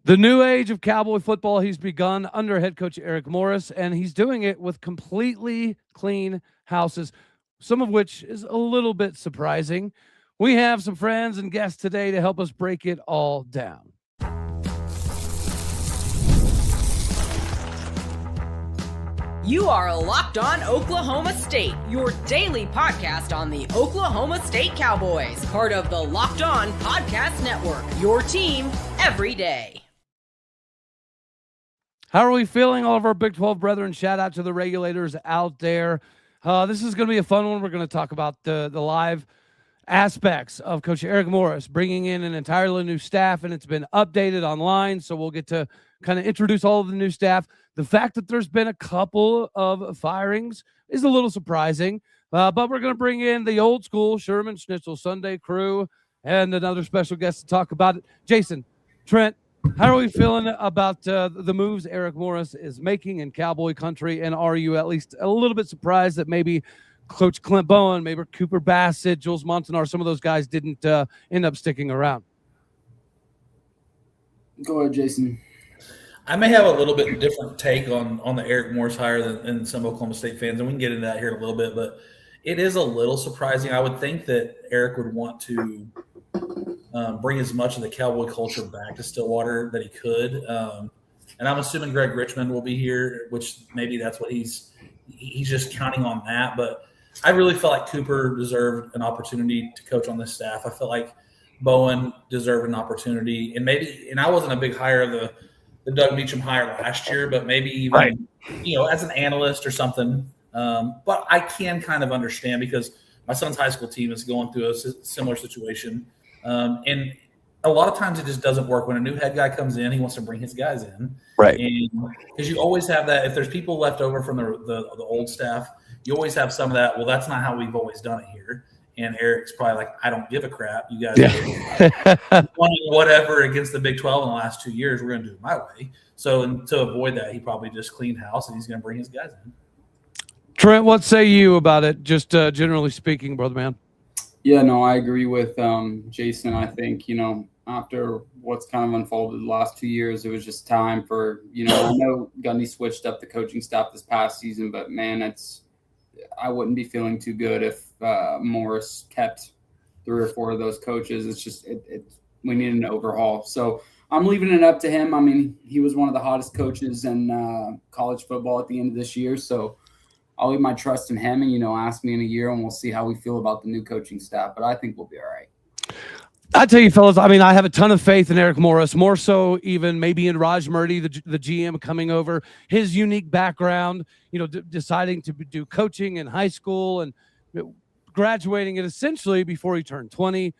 The new age of Cowboy football, he's begun under head coach Eric Morris, and he's doing it with completely clean houses, some of which is a little bit surprising. We have some friends and guests today to help us break it all down. You are Locked On Oklahoma State, your daily podcast on the Oklahoma State Cowboys, part of the Locked On Podcast Network, your team every day. How are we feeling, all of our Big 12 brethren? Shout out to the regulators out there. This is going to be a fun one. We're going to talk about the live aspects of Coach Eric Morris bringing in an entirely new staff, and it's been updated online, so we'll get to kind of introduce all of the new staff. The fact that there's been a couple of firings is a little surprising, but we're going to bring in the old school Sherman Schnitzel Sunday crew and another special guest to talk about it. Jason, Trent, how are we feeling about the moves Eric Morris is making in Cowboy country, and are you at least a little bit surprised that maybe Coach Clint Bowen, maybe Cooper Bassett, Jules Montanar, some of those guys didn't end up sticking around? Go ahead, Jason. I may have a little bit different take on the Eric Morris hire than some Oklahoma State fans, and we can get into that here in a little bit, but it is a little surprising. I would think that Eric would want to bring as much of the Cowboy culture back to Stillwater that he could. And I'm assuming Greg Richmond will be here, which maybe that's what he's just counting on that. But I really felt like Cooper deserved an opportunity to coach on this staff. I felt like Bowen deserved an opportunity. And I wasn't a big hire of the Doug Meacham hire last year, but maybe even, as an analyst or something. But I can kind of understand because my son's high school team is going through a similar situation. And a lot of times it just doesn't work. When a new head guy comes in, he wants to bring his guys in. Right. Because you always have that. If there's people left over from the old staff, you always have some of that. Well, that's not how we've always done it here. And Eric's probably like, I don't give a crap. You guys are whatever against the Big 12 in the last 2 years. We're going to do it my way. So to avoid that, he probably just cleaned house and he's going to bring his guys in. Trent, what say you about it, just generally speaking, brother man? Yeah, no, I agree with Jason. I think, after what's kind of unfolded the last 2 years, it was just time for, I know Gundy switched up the coaching staff this past season, but man, I wouldn't be feeling too good if Morris kept 3 or 4 of those coaches. It's just we need an overhaul. So I'm leaving it up to him. I mean, he was one of the hottest coaches in college football at the end of this year. So I'll leave my trust in him and, ask me in a year and we'll see how we feel about the new coaching staff. But I think we'll be all right. I tell you, fellas, I have a ton of faith in Eric Morris, more so even maybe in Raj Murti, the GM coming over, his unique background, deciding to do coaching in high school and graduating it essentially before he turned 20.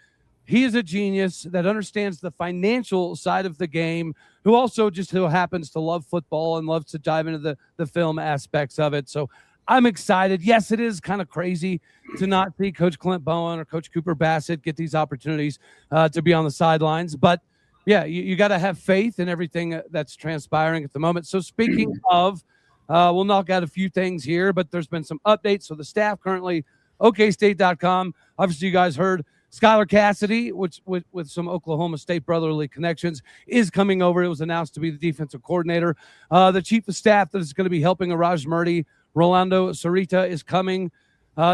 He is a genius that understands the financial side of the game, who also just who happens to love football and loves to dive into the film aspects of it. So I'm excited. Yes, it is kind of crazy to not see Coach Clint Bowen or Coach Cooper Bassett get these opportunities to be on the sidelines. But, yeah, you got to have faith in everything that's transpiring at the moment. So speaking of, we'll knock out a few things here, but there's been some updates. So the staff currently, okstate.com. Obviously, you guys heard Skylar Cassidy, which with some Oklahoma State brotherly connections, is coming over. It was announced to be the defensive coordinator. The chief of staff that is going to be helping Raj Murti, Rolando Sarita, is coming.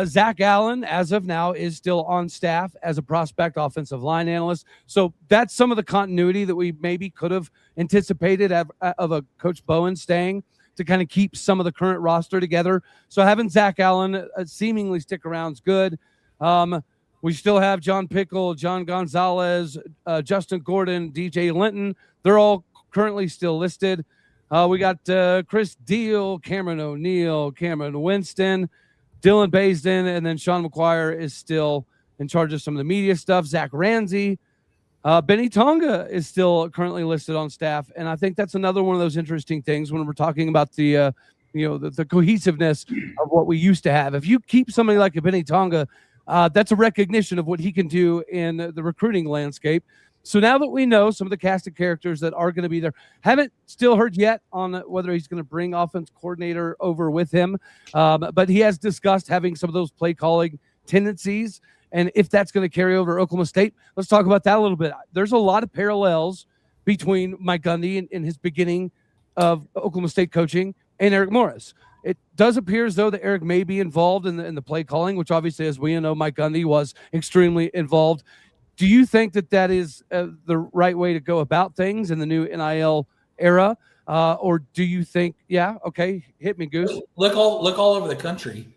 Zach Allen, as of now, is still on staff as a prospect offensive line analyst. So that's some of the continuity that we maybe could have anticipated of a Coach Bowen staying to kind of keep some of the current roster together. So having Zach Allen seemingly stick around is good. We still have John Pickle, John Gonzalez, Justin Gordon, DJ Linton. They're all currently still listed. We got Chris Deal, Cameron O'Neill, Cameron Winston, Dylan Baisden, and then Sean McGuire is still in charge of some of the media stuff. Zach Ramsey. Benny Tonga is still currently listed on staff, and I think that's another one of those interesting things when we're talking about the cohesiveness of what we used to have. If you keep somebody like a Benny Tonga, that's a recognition of what he can do in the recruiting landscape. So now that we know some of the cast of characters that are going to be there, haven't still heard yet on whether he's going to bring offense coordinator over with him, but he has discussed having some of those play calling tendencies. And if that's going to carry over to Oklahoma State, let's talk about that a little bit. There's a lot of parallels between Mike Gundy in his beginning of Oklahoma State coaching and Eric Morris. It does appear as though that Eric may be involved in the play calling, which obviously, as we know, Mike Gundy was extremely involved. Do you think that is the right way to go about things in the new NIL era? Or do you think, hit me, Goose. Look all over the country.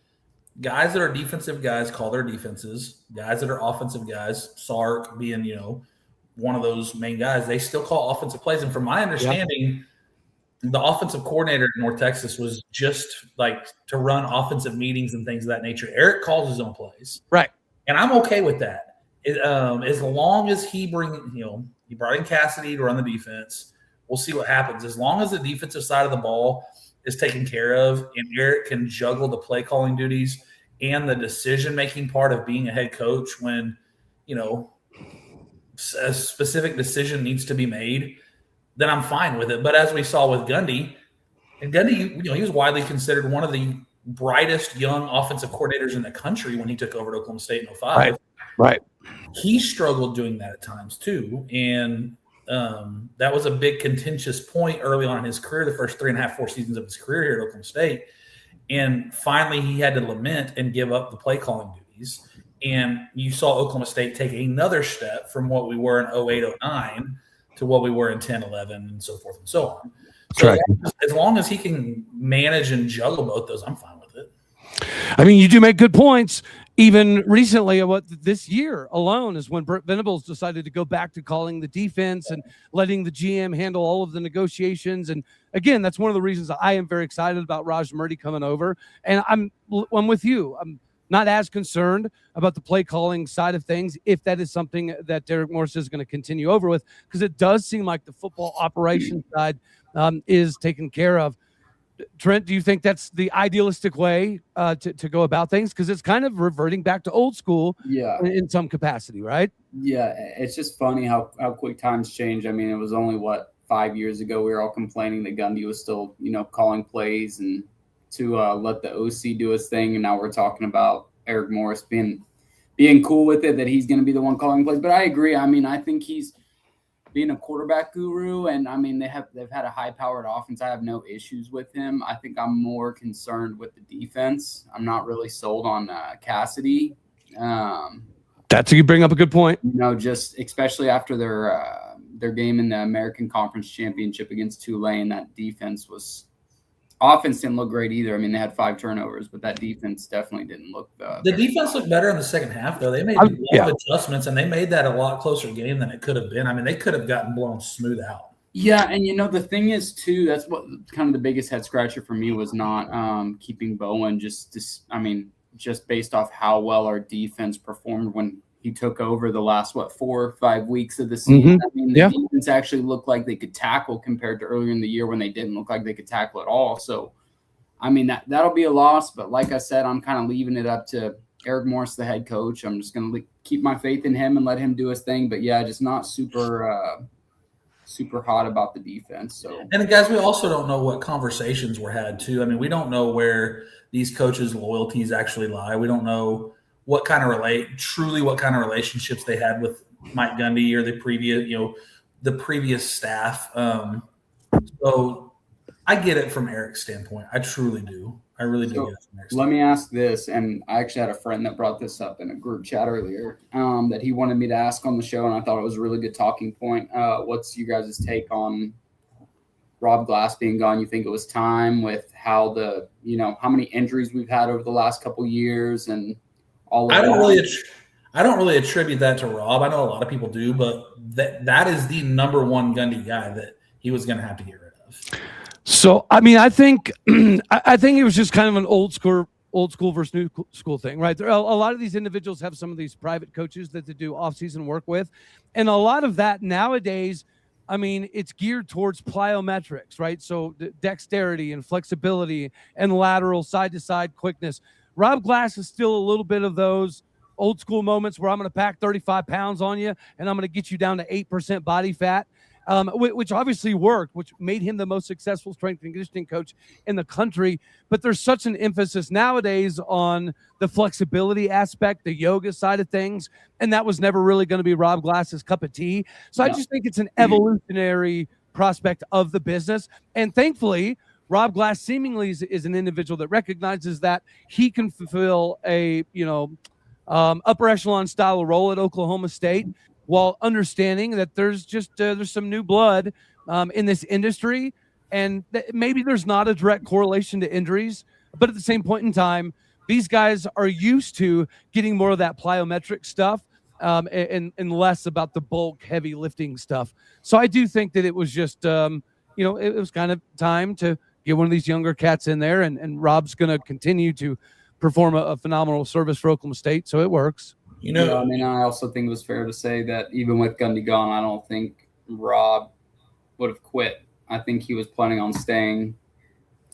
Guys that are defensive guys call their defenses. Guys that are offensive guys, Sark being, one of those main guys, they still call offensive plays. And from my understanding, the offensive coordinator in North Texas was just like to run offensive meetings and things of that nature. Eric calls his own plays. Right. And I'm okay with that. As long as he he brought in Cassidy to run the defense, we'll see what happens. As long as the defensive side of the ball is taken care of and Eric can juggle the play calling duties and the decision-making part of being a head coach when, a specific decision needs to be made, then I'm fine with it. But as we saw with Gundy, and Gundy, he was widely considered one of the brightest young offensive coordinators in the country when he took over at Oklahoma State in 2005. Right. He struggled doing that at times too. And that was a big contentious point early on in his career, the first 3.5-4 seasons of his career here at Oklahoma State. And finally, he had to lament and give up the play calling duties. And you saw Oklahoma State take another step from what we were in 08-09 to what we were in 10-11 and so forth and so on. So as long as he can manage and juggle both those, I'm fine with it. I mean, you do make good points. Even recently, this year alone is when Brent Venables decided to go back to calling the defense and letting the GM handle all of the negotiations. And again, that's one of the reasons I am very excited about Raj Murti coming over. And I'm with you. I'm not as concerned about the play calling side of things if that is something that Derek Morris is going to continue over with, because it does seem like the football operations side is taken care of. Trent, do you think that's the idealistic way to go about things? Because it's kind of reverting back to old school in some capacity, right? Yeah, it's just funny how quick times change. I mean, it was only, 5 years ago we were all complaining that Gundy was still, calling plays and to let the OC do his thing. And now we're talking about Eric Morris being cool with it, that he's going to be the one calling plays. But I agree. I mean, I think he's being a quarterback guru, and I mean they've had a high-powered offense. I have no issues with him. I think I'm more concerned with the defense. I'm not really sold on Cassidy. You bring up a good point. Just especially after their game in the American Conference Championship against Tulane, that offense didn't look great either. I mean, they had 5 turnovers, but that defense definitely didn't look. The defense looked better in the second half, though. They made a lot of adjustments, and they made that a lot closer game than it could have been. I mean, they could have gotten blown smooth out. Yeah, and the thing is too, that's what kind of the biggest head scratcher for me was not keeping Bowen. Just based off how well our defense performed when he took over the last 4 or 5 weeks of the season. I mean, the defense actually looked like they could tackle compared to earlier in the year when they didn't look like they could tackle at all. So, I mean, that'll be a loss. But like I said, I'm kind of leaving it up to Eric Morris, the head coach. I'm just going to keep my faith in him and let him do his thing. But yeah, just not super hot about the defense. So, and guys, we also don't know what conversations were had too. I mean, we don't know where these coaches' loyalties actually lie. We don't know what kind of relationships they had with Mike Gundy or the previous staff. So I get it from Eric's standpoint. I truly do. I really do get it from Eric's standpoint. Let me ask this, and I actually had a friend that brought this up in a group chat earlier that he wanted me to ask on the show, and I thought it was a really good talking point. What's you guys' take on Rob Glass being gone? You think it was time with how how many injuries we've had over the last couple of years and all of I don't really attribute that to Rob. I know a lot of people do, but that is the number one Gundy guy that he was going to have to get rid of. So, I mean, I think it was just kind of an old school versus new school thing, right? A lot of these individuals have some of these private coaches that they do off-season work with, and a lot of that nowadays, I mean, it's geared towards plyometrics, right? So dexterity and flexibility and lateral side-to-side quickness. Rob Glass is still a little bit of those old school moments where I'm going to pack 35 pounds on you and I'm going to get you down to 8% body fat. which obviously worked, which made him the most successful strength and conditioning coach in the country. But there's such an emphasis nowadays on the flexibility aspect, the yoga side of things, and that was never really going to be Rob Glass's cup of tea. So I just think it's an evolutionary prospect of the business. And thankfully, Rob Glass seemingly is an individual that recognizes that he can fulfill a, upper echelon style of role at Oklahoma State, while understanding that there's some new blood in this industry, and maybe there's not a direct correlation to injuries, but at the same point in time, these guys are used to getting more of that plyometric stuff and less about the bulk heavy lifting stuff. So I do think that it was just, it was kind of time to get one of these younger cats in there, and Rob's going to continue to perform a phenomenal service for Oklahoma State, so it works. I also think it was fair to say that even with Gundy gone, I don't think Rob would have quit. I think he was planning on staying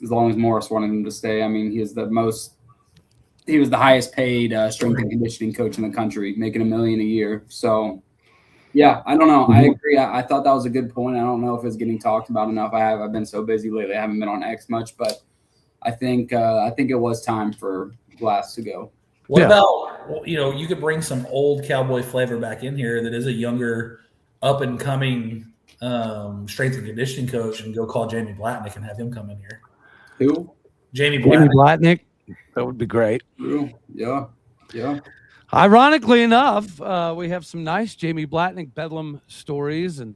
as long as Morris wanted him to stay. I mean, he was the highest paid strength and conditioning coach in the country, making $1 million a year. So, yeah, I don't know. I agree. I thought that was a good point. I don't know if it's getting talked about enough. I've been so busy lately. I haven't been on X much, but I think it was time for Glass to go. What about, you could bring some old Cowboy flavor back in here that is a younger, up-and-coming strength and conditioning coach, and go call Jamie Blatnick and have him come in here. Who? Jamie Blatnick. That would be great. Yeah. Ironically enough, we have some nice Jamie Blatnick Bedlam stories. And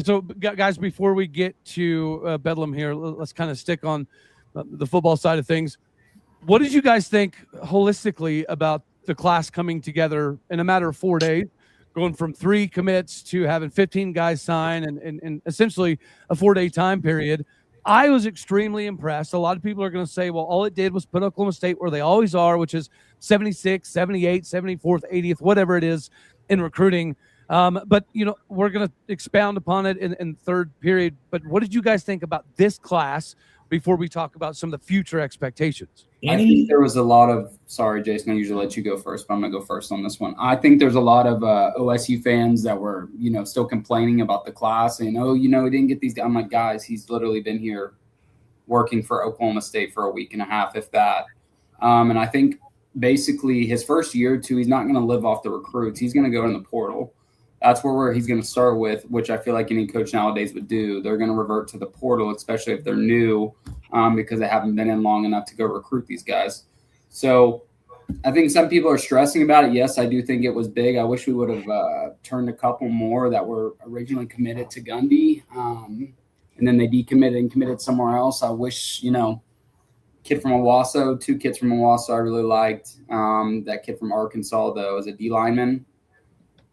so, guys, before we get to Bedlam here, let's kind of stick on the football side of things. What did you guys think holistically about the class coming together in a matter of 4 days, going from 3 commits to having 15 guys sign and essentially a 4-day time period? I was extremely impressed. A lot of people are going to say, well, all it did was put Oklahoma State where they always are, which is 76, 78, 74th, 80th, whatever it is in recruiting. But, we're going to expound upon it in third period. But what did you guys think about this class before we talk about some of the future expectations? I think there was a lot of – sorry, Jason, I usually let you go first, but I'm going to go first on this one. I think there's a lot of OSU fans that were, still complaining about the class and, he didn't get these – I'm like, guys, he's literally been here working for Oklahoma State for a week and a half, if that. And I think basically his first year or two, he's not going to live off the recruits. He's going to go in the portal. That's where he's going to start with, which I feel like any coach nowadays would do. They're going to revert to the portal, especially if they're new, because they haven't been in long enough to go recruit these guys. So I think some people are stressing about it. Yes, I do think it was big. I wish we would have turned a couple more that were originally committed to Gundy, and then they decommitted and committed somewhere else. I wish, kid from Owasso, 2 kids from Owasso I really liked. That kid from Arkansas, though, as a D lineman.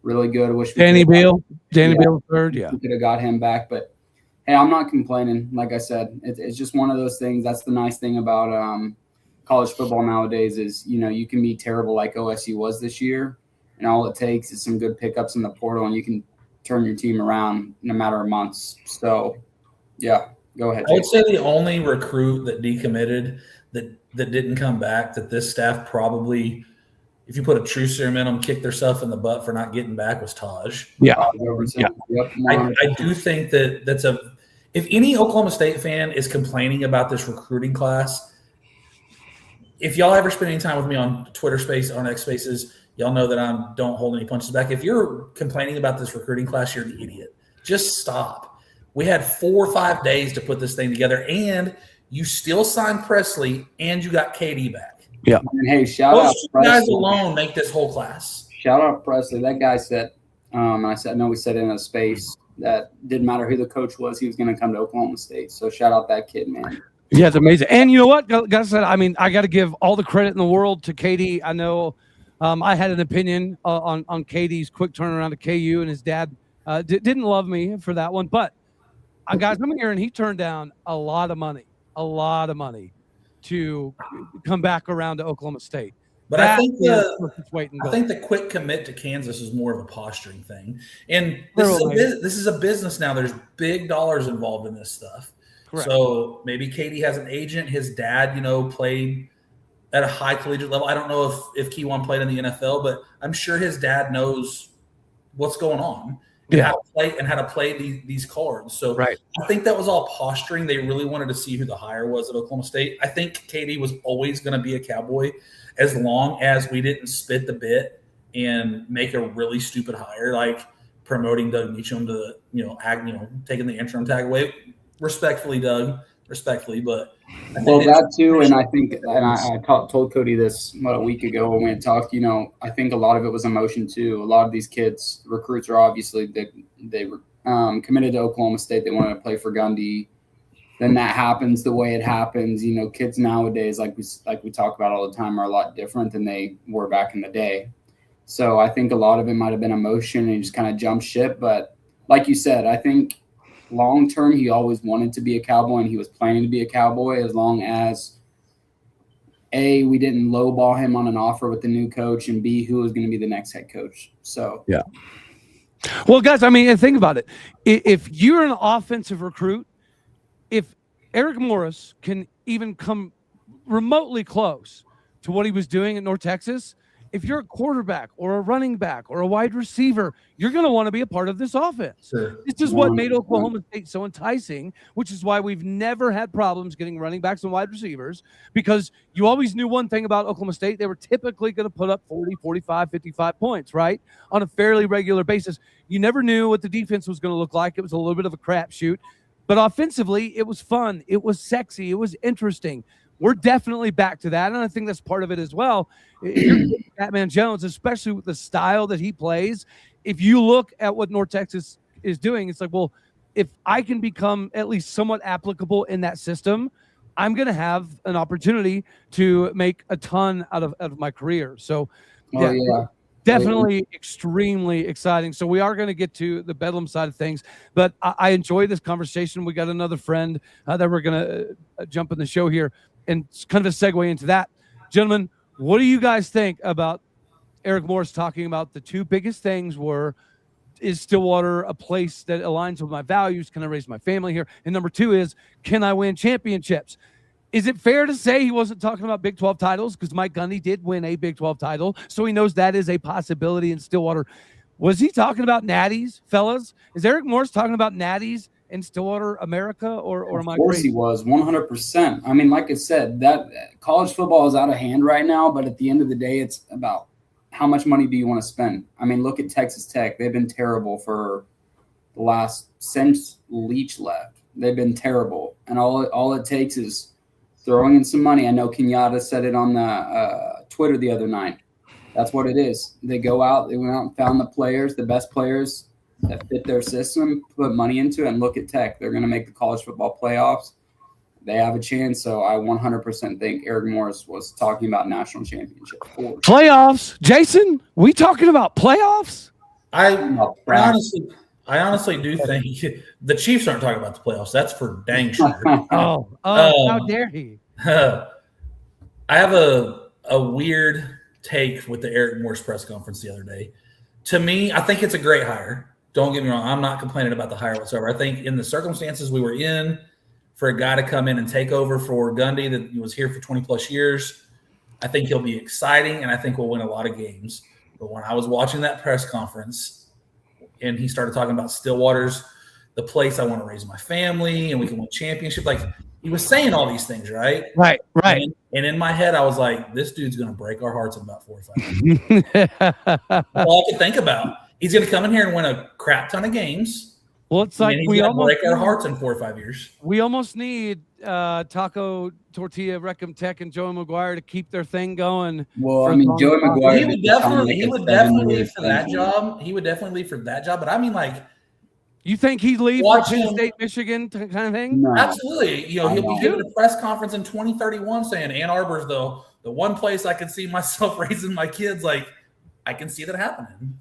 Really good. I wish Danny Beal third. Yeah. We could have got him back, but hey, I'm not complaining. Like I said, it's just one of those things. That's the nice thing about college football nowadays is, you can be terrible like OSU was this year, and all it takes is some good pickups in the portal, and you can turn your team around in a matter of months. So, yeah, go ahead. I would say the only recruit that decommitted that didn't come back that this staff probably – if you put a true serum in them, kick themselves in the butt for not getting back was Taj. Yeah. I do think that's if any Oklahoma State fan is complaining about this recruiting class, if y'all ever spend any time with me on Twitter Space, on X Spaces, y'all know that I don't hold any punches back. If you're complaining about this recruiting class, you're an idiot. Just stop. We had 4 or 5 days to put this thing together, and you still signed Presley, and you got KD back. Yeah. And hey, shout out Presley. Guys alone make this whole class. Shout out Presley. That guy said, I know we said in a space that didn't matter who the coach was, he was going to come to Oklahoma State. So shout out that kid, man. Yeah, it's amazing. And you know what, guys? I mean, I got to give all the credit in the world to KD. I know I had an opinion on KD's quick turnaround to KU, and his dad didn't love me for that one. But guys, I'm here, and he turned down a lot of money to come back around to Oklahoma State. But I think the quick commit to Kansas is more of a posturing thing. And this is a business now. There's big dollars involved in this stuff. Correct. So maybe Katie has an agent. His dad, played at a high collegiate level. I don't know if Keywan played in the NFL, but I'm sure his dad knows what's going on. and how to play these cards. So right. I think that was all posturing. They really wanted to see who the hire was at Oklahoma State. I think KD was always going to be a Cowboy as long as we didn't spit the bit and make a really stupid hire like promoting Doug Meacham to taking the interim tag away. Respectfully, Doug. Respectfully, but that too, and I think, and I told Cody this about a week ago when we had talked. I think a lot of it was emotion too. A lot of these kids, recruits, are obviously they were committed to Oklahoma State. They wanted to play for Gundy. Then that happens the way it happens. Kids nowadays, like we talk about all the time, are a lot different than they were back in the day. So I think a lot of it might have been emotion and just kind of jump ship. But like you said, I think long term, he always wanted to be a Cowboy, and he was planning to be a Cowboy as long as we didn't lowball him on an offer with the new coach, and B, who was going to be the next head coach. So yeah. Well, guys, I mean, think about it. If you're an offensive recruit, if Eric Morris can even come remotely close to what he was doing at North Texas, if you're a quarterback or a running back or a wide receiver, you're going to want to be a part of this offense. Sure. This is what made Oklahoma State so enticing, which is why we've never had problems getting running backs and wide receivers, because you always knew one thing about Oklahoma State. They were typically going to put up 40, 45, 55 points, right, on a fairly regular basis. You never knew what the defense was going to look like. It was a little bit of a crapshoot. But offensively, it was fun. It was sexy. It was interesting. We're definitely back to that, and I think that's part of it as well. If you're Batman Jones, especially with the style that he plays, if you look at what North Texas is doing, it's like, well, if I can become at least somewhat applicable in that system, I'm going to have an opportunity to make a ton out of my career. So, definitely extremely exciting. So we are going to get to the Bedlam side of things, but I enjoy this conversation. We got another friend that we're going to jump in the show here. And kind of a segue into that. Gentlemen, what do you guys think about Eric Morris talking about the two biggest things is Stillwater a place that aligns with my values? Can I raise my family here? And number two is, can I win championships? Is it fair to say he wasn't talking about Big 12 titles? Because Mike Gundy did win a Big 12 title, so he knows that is a possibility in Stillwater. Was he talking about natties, fellas? Is Eric Morris talking about natties in Stillwater, America, or am I crazy? Of course he was, 100%. I mean, like I said, that college football is out of hand right now, but at the end of the day, it's about how much money do you want to spend? I mean, look at Texas Tech. They've been terrible for the last since Leach left. They've been terrible, and all it takes is throwing in some money. I know Kenyatta said it on the Twitter the other night. That's what it is. They went out and found the best players that fit their system, put money into it, and look at Tech. They're going to make the college football playoffs. They have a chance. So I 100% think Eric Morris was talking about national championship. Playoffs. Jason, we talking about playoffs? I honestly do think the Chiefs aren't talking about the playoffs. That's for dang sure. How dare he? I have a weird take with the Eric Morris press conference the other day. To me, I think it's a great hire. Don't get me wrong. I'm not complaining about the hire whatsoever. I think in the circumstances we were in, for a guy to come in and take over for Gundy that was here for 20-plus years, I think he'll be exciting, and I think we'll win a lot of games. But when I was watching that press conference and he started talking about Stillwater's the place I want to raise my family and we can win championship, like he was saying all these things, right? Right. And in my head, I was like, this dude's going to break our hearts in about 4 or 5 years. That's all I could think about. He's going to come in here and win a crap ton of games. Well, it's like we almost break our hearts in 4 or 5 years. We almost need Taco Tortilla, Reckham Tech, and Joey McGuire to keep their thing going. Well, I mean, Joey McGuire. He would definitely leave for that job. He would definitely leave for that job. But I mean, like, you think he'd leave for Penn State, Michigan kind of thing? No. Absolutely. He'll be giving a press conference in 2031 saying Ann Arbor's the one place I can see myself raising my kids. Like, I can see that happening.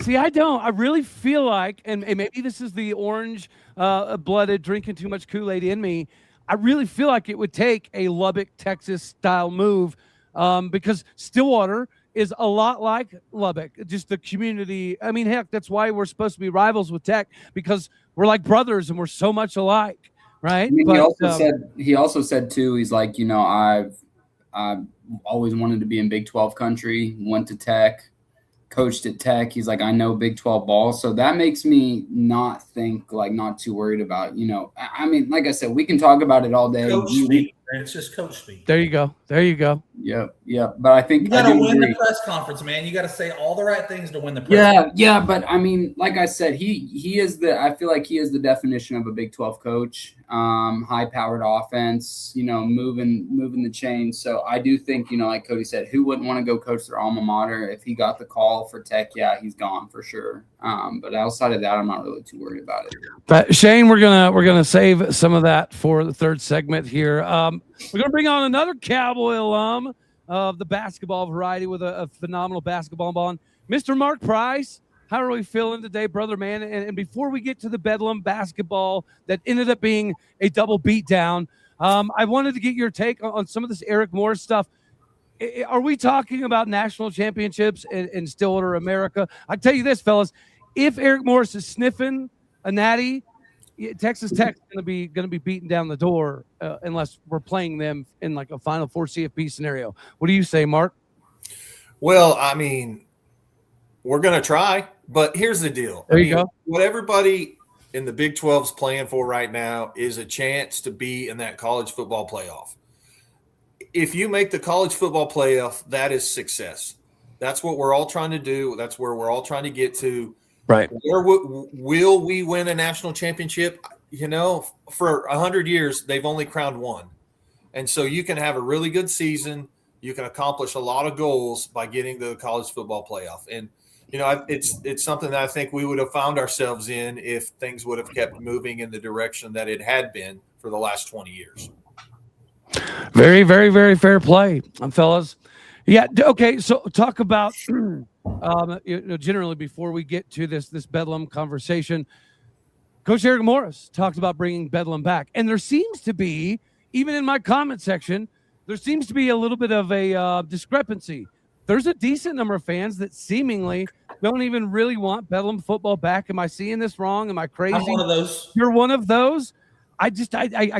See, I don't. I really feel like, and maybe this is the orange-blooded drinking too much Kool-Aid in me, I really feel like it would take a Lubbock, Texas-style move because Stillwater is a lot like Lubbock, just the community. I mean, heck, that's why we're supposed to be rivals with Tech, because we're like brothers and we're so much alike, right? I mean, he also said too, he's like, I've always wanted to be in Big 12 country, went to Tech. coached at Tech. He's like, I know Big 12 ball. So that makes me not too worried about, I mean, like I said, we can talk about it all day. Coach speak. It's just coach speak. There you go. Yep. But I think you got to win the press conference, man. You got to say all the right things to win the press conference. Yeah. But I mean, like I said, I feel like he is the definition of a Big 12 coach. High powered offense, moving the chains. So I do think, like Cody said, who wouldn't want to go coach their alma mater? If he got the call for Tech, yeah, he's gone for sure. But outside of that, I'm not really too worried about it. But Shane, we're gonna save some of that for the third segment here. We're gonna bring on another Cowboy alum of the basketball variety with a phenomenal basketball ball, Mr. Mark Price. How are we feeling today, brother, man? And before we get to the Bedlam basketball that ended up being a double beatdown, I wanted to get your take on some of this Eric Morris stuff. Are we talking about national championships in Stillwater, America? I tell you this, fellas, if Eric Morris is sniffing a natty, Texas Tech is going to be beaten down the door unless we're playing them in like a Final Four CFP scenario. What do you say, Mark? Well, I mean, we're going to try, but here's the deal. There you go. What everybody in the Big 12 is playing for right now is a chance to be in that college football playoff. If you make the college football playoff, that is success. That's what we're all trying to do. That's where we're all trying to get to. Right. Will we win a national championship? For 100 years, they've only crowned one. And so you can have a really good season. You can accomplish a lot of goals by getting to the college football playoff. And, it's something that I think we would have found ourselves in if things would have kept moving in the direction that it had been for the last 20 years. Very, very, very fair play, fellas. Yeah. Okay. So talk about, generally before we get to this Bedlam conversation, Coach Eric Morris talked about bringing Bedlam back. And there seems to be, even in my comment section, there seems to be a little bit of a discrepancy. There's a decent number of fans that seemingly don't even really want Bedlam football back. Am I seeing this wrong? Am I crazy? I'm one of those. You're one of those? I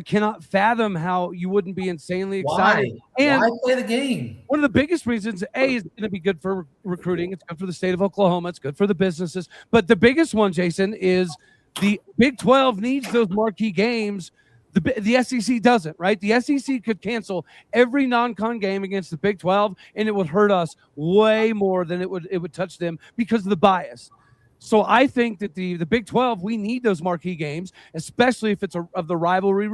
cannot fathom how you wouldn't be insanely excited. Why play the game? One of the biggest reasons, is going to be good for recruiting. It's good for the state of Oklahoma. It's good for the businesses. But the biggest one, Jason, is the Big 12 needs those marquee games. The SEC doesn't, right? The SEC could cancel every non-con game against the Big 12, and it would hurt us way more than it would touch them because of the bias. So I think that the Big 12, we need those marquee games, especially if it's of the rivalry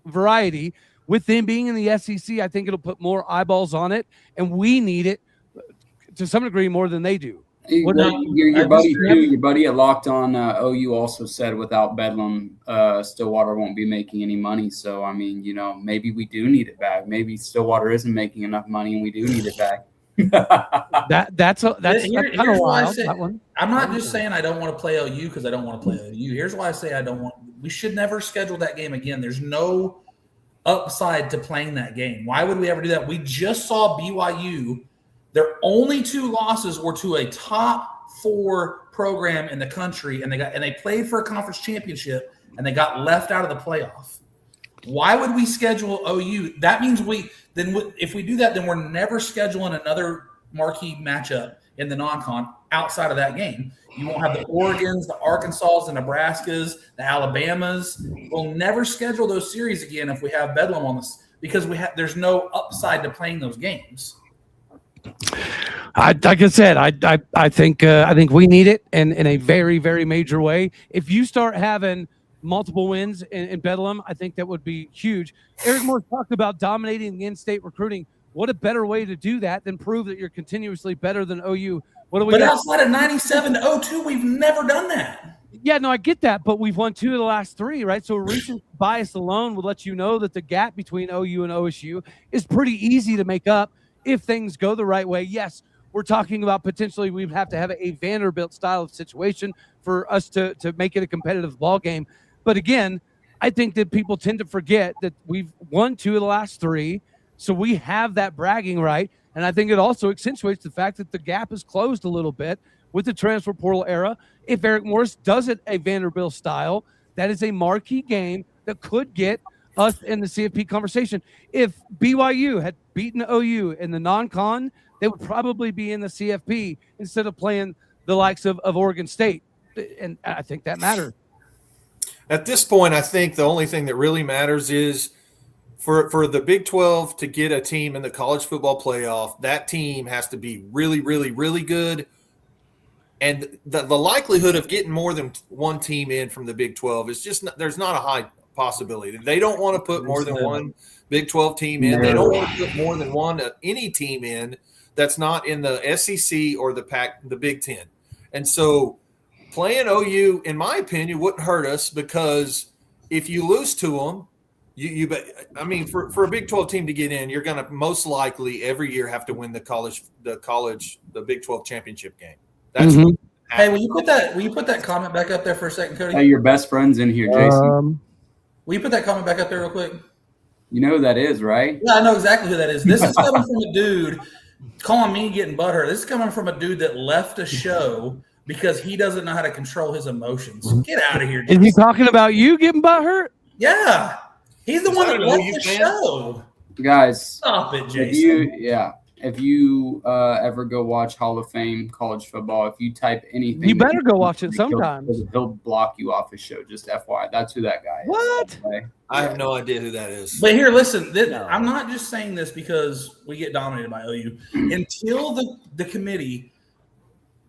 variety. With them being in the SEC, I think it'll put more eyeballs on it, and we need it to some degree more than they do. Your buddy at Locked On OU also said without Bedlam, Stillwater won't be making any money. So, I mean, maybe we do need it back. Maybe Stillwater isn't making enough money and we do need it back. That's kind of wild. That one. I'm not just saying I don't want to play OU because I don't want to play OU. Here's why I say we should never schedule that game again. There's no upside to playing that game. Why would we ever do that? We just saw BYU. Their only two losses were to a top 4 program in the country, and they played for a conference championship, and they got left out of the playoff. Why would we schedule OU? That means if we do that, then we're never scheduling another marquee matchup in the non-con outside of that game. You won't have the Oregons, the Arkansas, the Nebraskas, the Alabamas. We'll never schedule those series again if we have Bedlam on this because there's no upside to playing those games. Like I said, I think we need it in a very, very major way. If you start having multiple wins in Bedlam, I think that would be huge. Eric Morris talked about dominating the in-state recruiting. What a better way to do that than prove that you're continuously better than OU. But outside of 97 to 02, we've never done that. Yeah, no, I get that, but we've won 2 of the last 3, right? So recent bias alone would let you know that the gap between OU and OSU is pretty easy to make up if things go the right way. Yes, we're talking about potentially we'd have to have a Vanderbilt style of situation for us to make it a competitive ball game. But again, I think that people tend to forget that we've won 2 of the last 3, so we have that bragging right. And I think it also accentuates the fact that the gap is closed a little bit with the transfer portal era. If Eric Morris does it a Vanderbilt style, that is a marquee game that could get us in the CFP conversation. If BYU had beaten OU in the non-con, they would probably be in the CFP instead of playing the likes of Oregon State. And I think that matters. At this point, I think the only thing that really matters is for the Big 12 to get a team in the college football playoff, that team has to be really, really, really good. And the likelihood of getting more than one team in from the Big 12 is just there's not a high possibility. They don't want to put more than one Big 12 team in. They don't want to put more than one any team in that's not in the SEC or the Big 10. And so playing OU, in my opinion, wouldn't hurt us, because if you lose to them, you bet. I mean, for a Big 12 team to get in, you're going to most likely every year have to win the Big 12 championship game. That's Hey, will you put that comment back up there for a second, Cody? Hey, your best friend's in here, Jason. Will you put that comment back up there real quick? You know who that is, right? Yeah, I know exactly who that is. This is coming from a dude calling me getting butthurt. This is coming from a dude that left a show because he doesn't know how to control his emotions. Get out of here, Jason. Is he talking about you getting butthurt? Yeah. He's the one that left the show. Guys, stop it, Jason. If you ever go watch Hall of Fame college football, if you type anything, you better go watch it sometime. He'll block you off his show. Just FYI, that's who that guy is. What? Okay? I have no idea who that is. But here, listen, I'm not just saying this because we get dominated by OU. Until the committee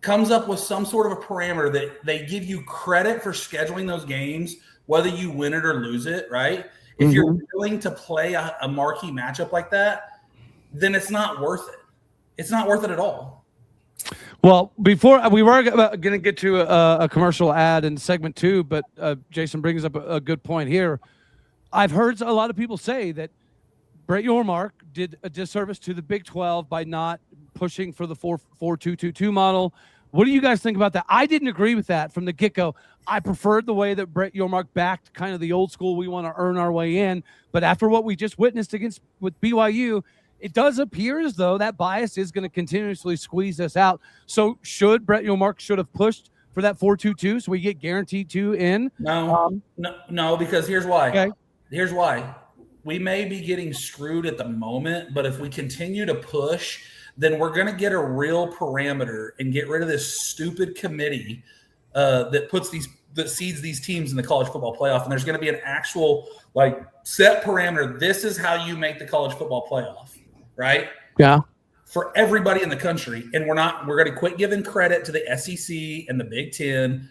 comes up with some sort of a parameter that they give you credit for scheduling those games, whether you win it or lose it, right? If you're willing to play a marquee matchup like that, then it's not worth it. It's not worth it at all. Well, before we were going to get to a commercial ad in segment 2, but Jason brings up a good point here. I've heard a lot of people say that Brett Yormark did a disservice to the Big 12 by not pushing for the 4-2-2-2 model. What do you guys think about that? I didn't agree with that from the get-go. I preferred the way that Brett Yormark backed kind of the old school, we want to earn our way in. But after what we just witnessed with BYU, it does appear as though that bias is going to continuously squeeze us out. So Brett Yormark should have pushed for that 4-2-2 so we get guaranteed 2 in? No, because here's why. Okay. Here's why. We may be getting screwed at the moment, but if we continue to push, then we're going to get a real parameter and get rid of this stupid committee that seeds these teams in the college football playoff. And there's going to be an actual set parameter. This is how you make the college football playoff, right? Yeah. For everybody in the country. And we're going to quit giving credit to the SEC and the Big 10.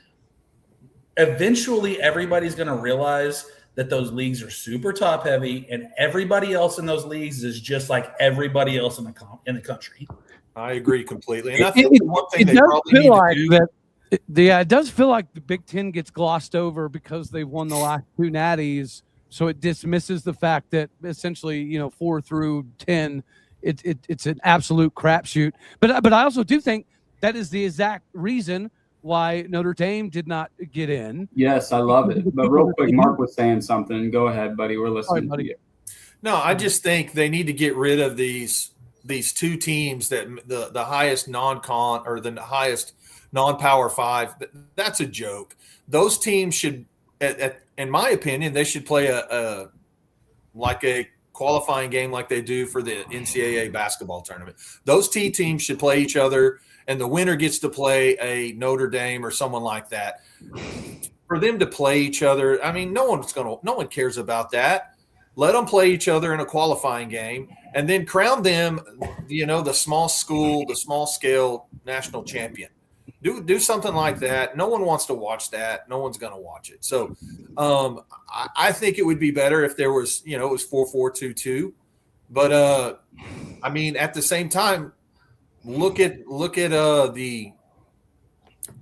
Eventually, everybody's going to realize that those leagues are super top heavy, and everybody else in those leagues is just like everybody else in the country. I agree completely. And I think one thing they probably need to do. It does feel like the Big 10 gets glossed over because they've won the last 2 natties. So it dismisses the fact that essentially, 4 through 10, it's an absolute crapshoot. But I also do think that is the exact reason why Notre Dame did not get in. Yes, I love it. But real quick, Mark was saying something. Go ahead, buddy. We're listening to you. No, I just think they need to get rid of these 2 teams that the highest non-con or the highest non-power 5. That's a joke. Those teams should, in my opinion, they should play a qualifying game like they do for the NCAA basketball tournament. Those teams should play each other, and the winner gets to play a Notre Dame or someone like that. For them to play each other, I mean, no one cares about that. Let them play each other in a qualifying game, and then crown them, the small scale national champion. Do something like that. No one wants to watch that. No one's going to watch it. So I think it would be better if there was, it was 4-4-2-2. But I mean, at the same time, look at the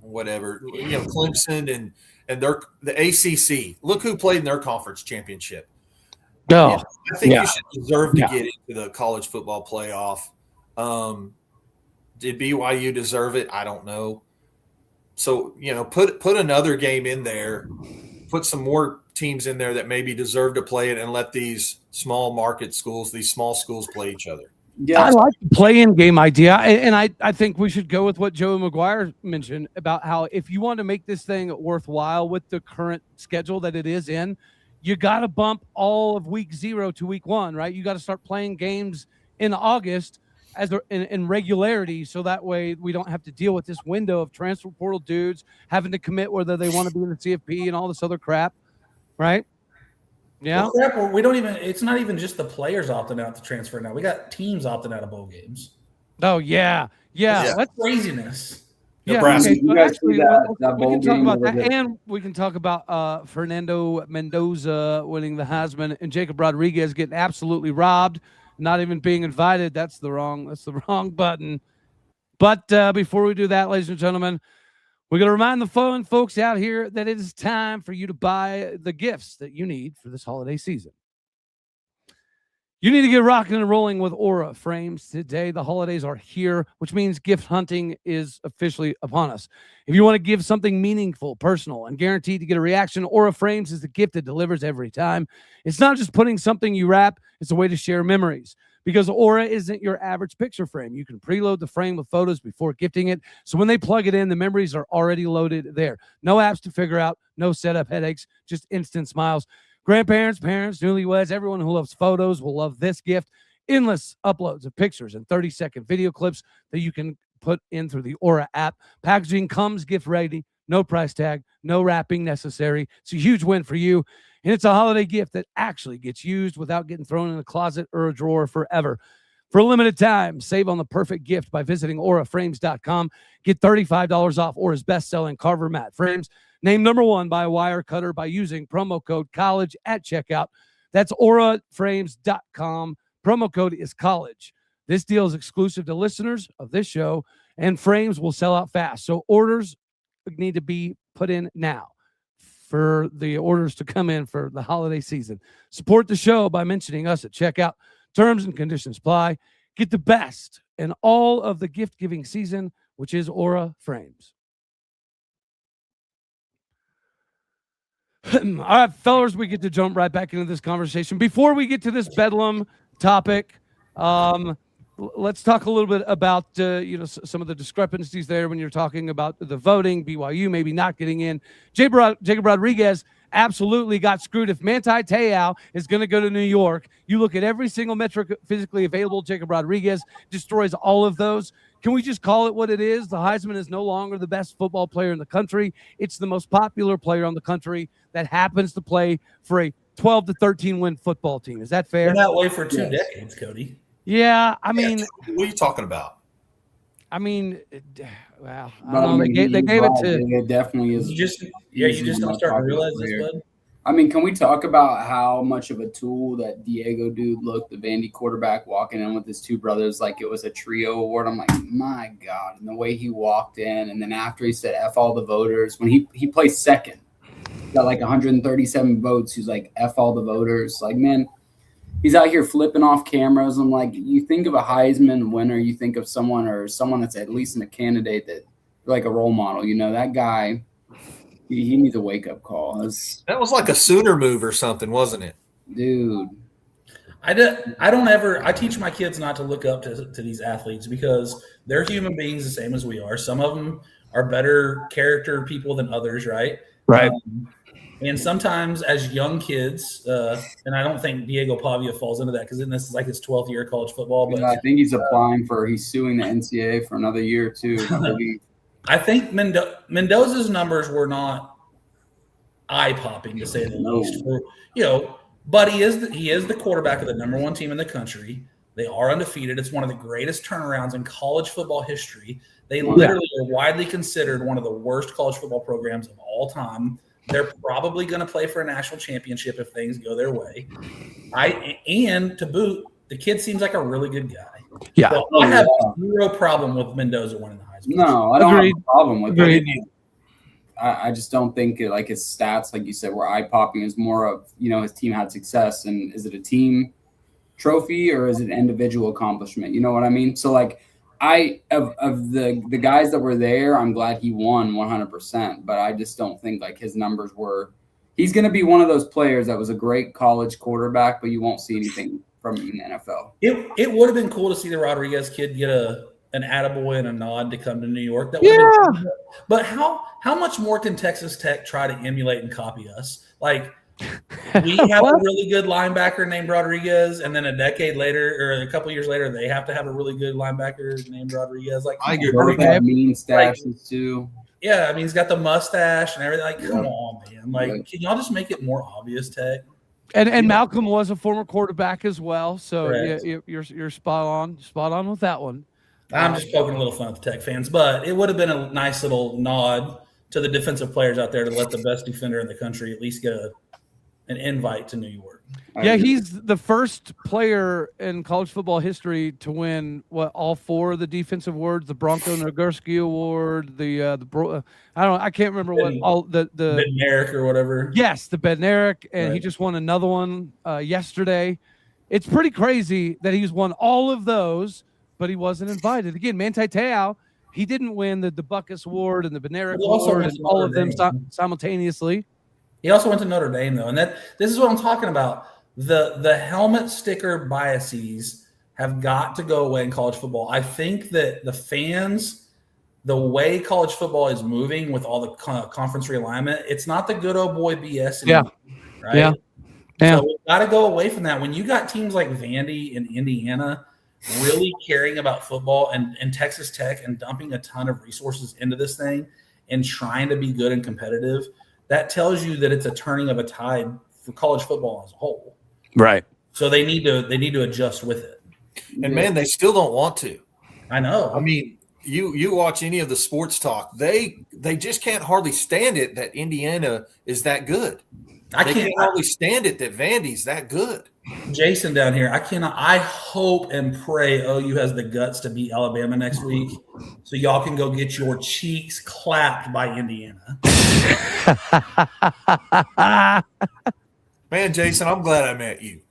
whatever, Clemson and the ACC. Look who played in their conference championship. No, I think you should deserve to get into the college football playoff. Did BYU deserve it? I don't know. So, put another game in there, put some more teams in there that maybe deserve to play it, and let these small market schools, these small schools play each other. Yeah, I like the play-in game idea, and I think we should go with what Joey McGuire mentioned about how if you want to make this thing worthwhile with the current schedule that it is in, you got to bump all of week 0 to week 1, right? You got to start playing games in August in regularity, so that way we don't have to deal with this window of transfer portal dudes having to commit whether they want to be in the CFP and all this other crap, right? Yeah. Well, crap, we don't even. It's not even just the players opting out to transfer now. We got teams opting out of bowl games. Oh yeah. That's craziness. Yeah, Nebraska. okay, so actually, that we bowl can talk game about that, over there? and we can talk about Fernando Mendoza winning the Heisman and Jacob Rodriguez getting absolutely robbed, not even being invited. That's the wrong button. But before we do that, ladies and gentlemen, we're going to remind the folks out here that it is time for you to buy the gifts that you need for this holiday season. You need to get rocking and rolling with Aura Frames today. The holidays are here, which means gift hunting is officially upon us. If you want to give something meaningful, personal, and guaranteed to get a reaction, Aura Frames is the gift that delivers every time. It's not just putting something you wrap, it's a way to share memories. Because Aura isn't your average picture frame. You can preload the frame with photos before gifting it. So when they plug it in, the memories are already loaded there. No apps to figure out, no setup headaches, just instant smiles. Grandparents, parents, newlyweds, everyone who loves photos will love this gift. Endless uploads of pictures and 30-second video clips that you can put in through the Aura app. Packaging comes gift ready, no price tag, no wrapping necessary. It's a huge win for you. And it's a holiday gift that actually gets used without getting thrown in a closet or a drawer forever. For a limited time, save on the perfect gift by visiting auraframes.com. Get $35 off Aura's best-selling Carver mat frames. Named number 1 by Wirecutter by using promo code COLLEGE at checkout. That's auraframes.com. Promo code is COLLEGE. This deal is exclusive to listeners of this show, and frames will sell out fast. So orders need to be put in now for the orders to come in for the holiday season. Support the show by mentioning us at checkout. Terms and conditions apply. Get the best in all of the gift-giving season, which is Aura Frames. All right, fellas, we get to jump right back into this conversation. Before we get to this Bedlam topic, let's talk a little bit about some of the discrepancies there when you're talking about the voting, BYU maybe not getting in. Jacob Rodriguez absolutely got screwed. If Manti Te'o is going to go to New York, you look at every single metric physically available, Jacob Rodriguez destroys all of those. Can we just call it what it is? The Heisman is no longer the best football player in the country. It's the most popular player on the country that happens to play for a 12 to 13 win football team. Is that fair? Been that way for 2 decades, Cody. Yeah, I mean, what are you talking about? I mean, well, I don't know. They gave it to. It definitely is. You just don't start to realize this, bud. I mean, can we talk about how much of a tool that Diego dude looked, the Vandy quarterback walking in with his 2 brothers like it was a trio award? I'm like, my God. And the way he walked in, and then after he said F all the voters, when he placed second, got like 137 votes. He's like, F all the voters. Like, man, he's out here flipping off cameras. I'm like, you think of a Heisman winner, you think of someone that's at least in a candidate that like a role model. You know, that guy, he needs a wake-up call. That was like a Sooner move or something, wasn't it? Dude. I teach my kids not to look up to these athletes because they're human beings the same as we are. Some of them are better character people than others, right? Right. And sometimes as young kids, and I don't think Diego Pavia falls into that because this is like his 12th year of college football. But I think he's he's suing the NCAA for another year too. I think Mendoza's numbers were not eye-popping to say the least. But he is the quarterback of the number 1 team in the country. They are undefeated. It's one of the greatest turnarounds in college football history. They literally are widely considered one of the worst college football programs of all time. They're probably going to play for a national championship if things go their way. And to boot, the kid seems like a really good guy. Yeah. So I have zero problem with Mendoza winning the Heisman. No, I don't have a problem with it. I just don't think like his stats, like you said, were eye-popping. Is more of, his team had success. And is it a team trophy or is it individual accomplishment? You know what I mean? So like of the guys that were there, I'm glad he won 100%, but I just don't think like his numbers were. He's going to be one of those players that was a great college quarterback, but you won't see anything from him in the NFL. It would have been cool to see the Rodriguez kid get an attaboy and a nod to come to New York. But how much more can Texas Tech try to emulate and copy us? Like We have a really good linebacker named Rodriguez, and then a decade later, or a couple years later, they have to have a really good linebacker named Rodriguez. Like, I agree. Both have mean stashes too. yeah, I mean, he's got the mustache and everything. Like, come Yeah. on, man. Like, can y'all just make it more obvious, Tech? And Malcolm was a former quarterback as well, so Correct. you're spot on with that one. I'm just poking a little fun at the Tech fans, but it would have been a nice little nod to the defensive players out there to let the best defender in the country at least get an invite to New York. Yeah, he's the first player in college football history to win all four of the defensive awards: the Bronco Nagurski Award, I can't remember what all the Bednarik or whatever. Yes, the Bednarik, and he Right. just won another one yesterday. It's pretty crazy that he's won all of those, but he wasn't invited. Again, Manti Te'o, he didn't win the Buckus Award and the Bednarik He also Award went and to all Notre of them Dame. simultaneously. He also went to Notre Dame, though, and this is what I'm talking about. The helmet sticker biases have got to go away in college football. I think that the fans, the way college football is moving with all the conference realignment, it's not the good old boy BS anymore, right? Yeah. So we've got to go away from that. When you got teams like Vandy and Indiana really caring about football and Texas Tech and dumping a ton of resources into this thing and trying to be good and competitive, that tells you that it's a turning of a tide for college football as a whole. Right. So they need to adjust with it. And man, they still don't want to. I know. I mean, you watch any of the sports talk, they just can't hardly stand it that Indiana is that good. They can't hardly stand it that Vandy's that good. Jason down here, I hope and pray OU has the guts to beat Alabama next week so y'all can go get your cheeks clapped by Indiana. Man, Jason, I'm glad I met you.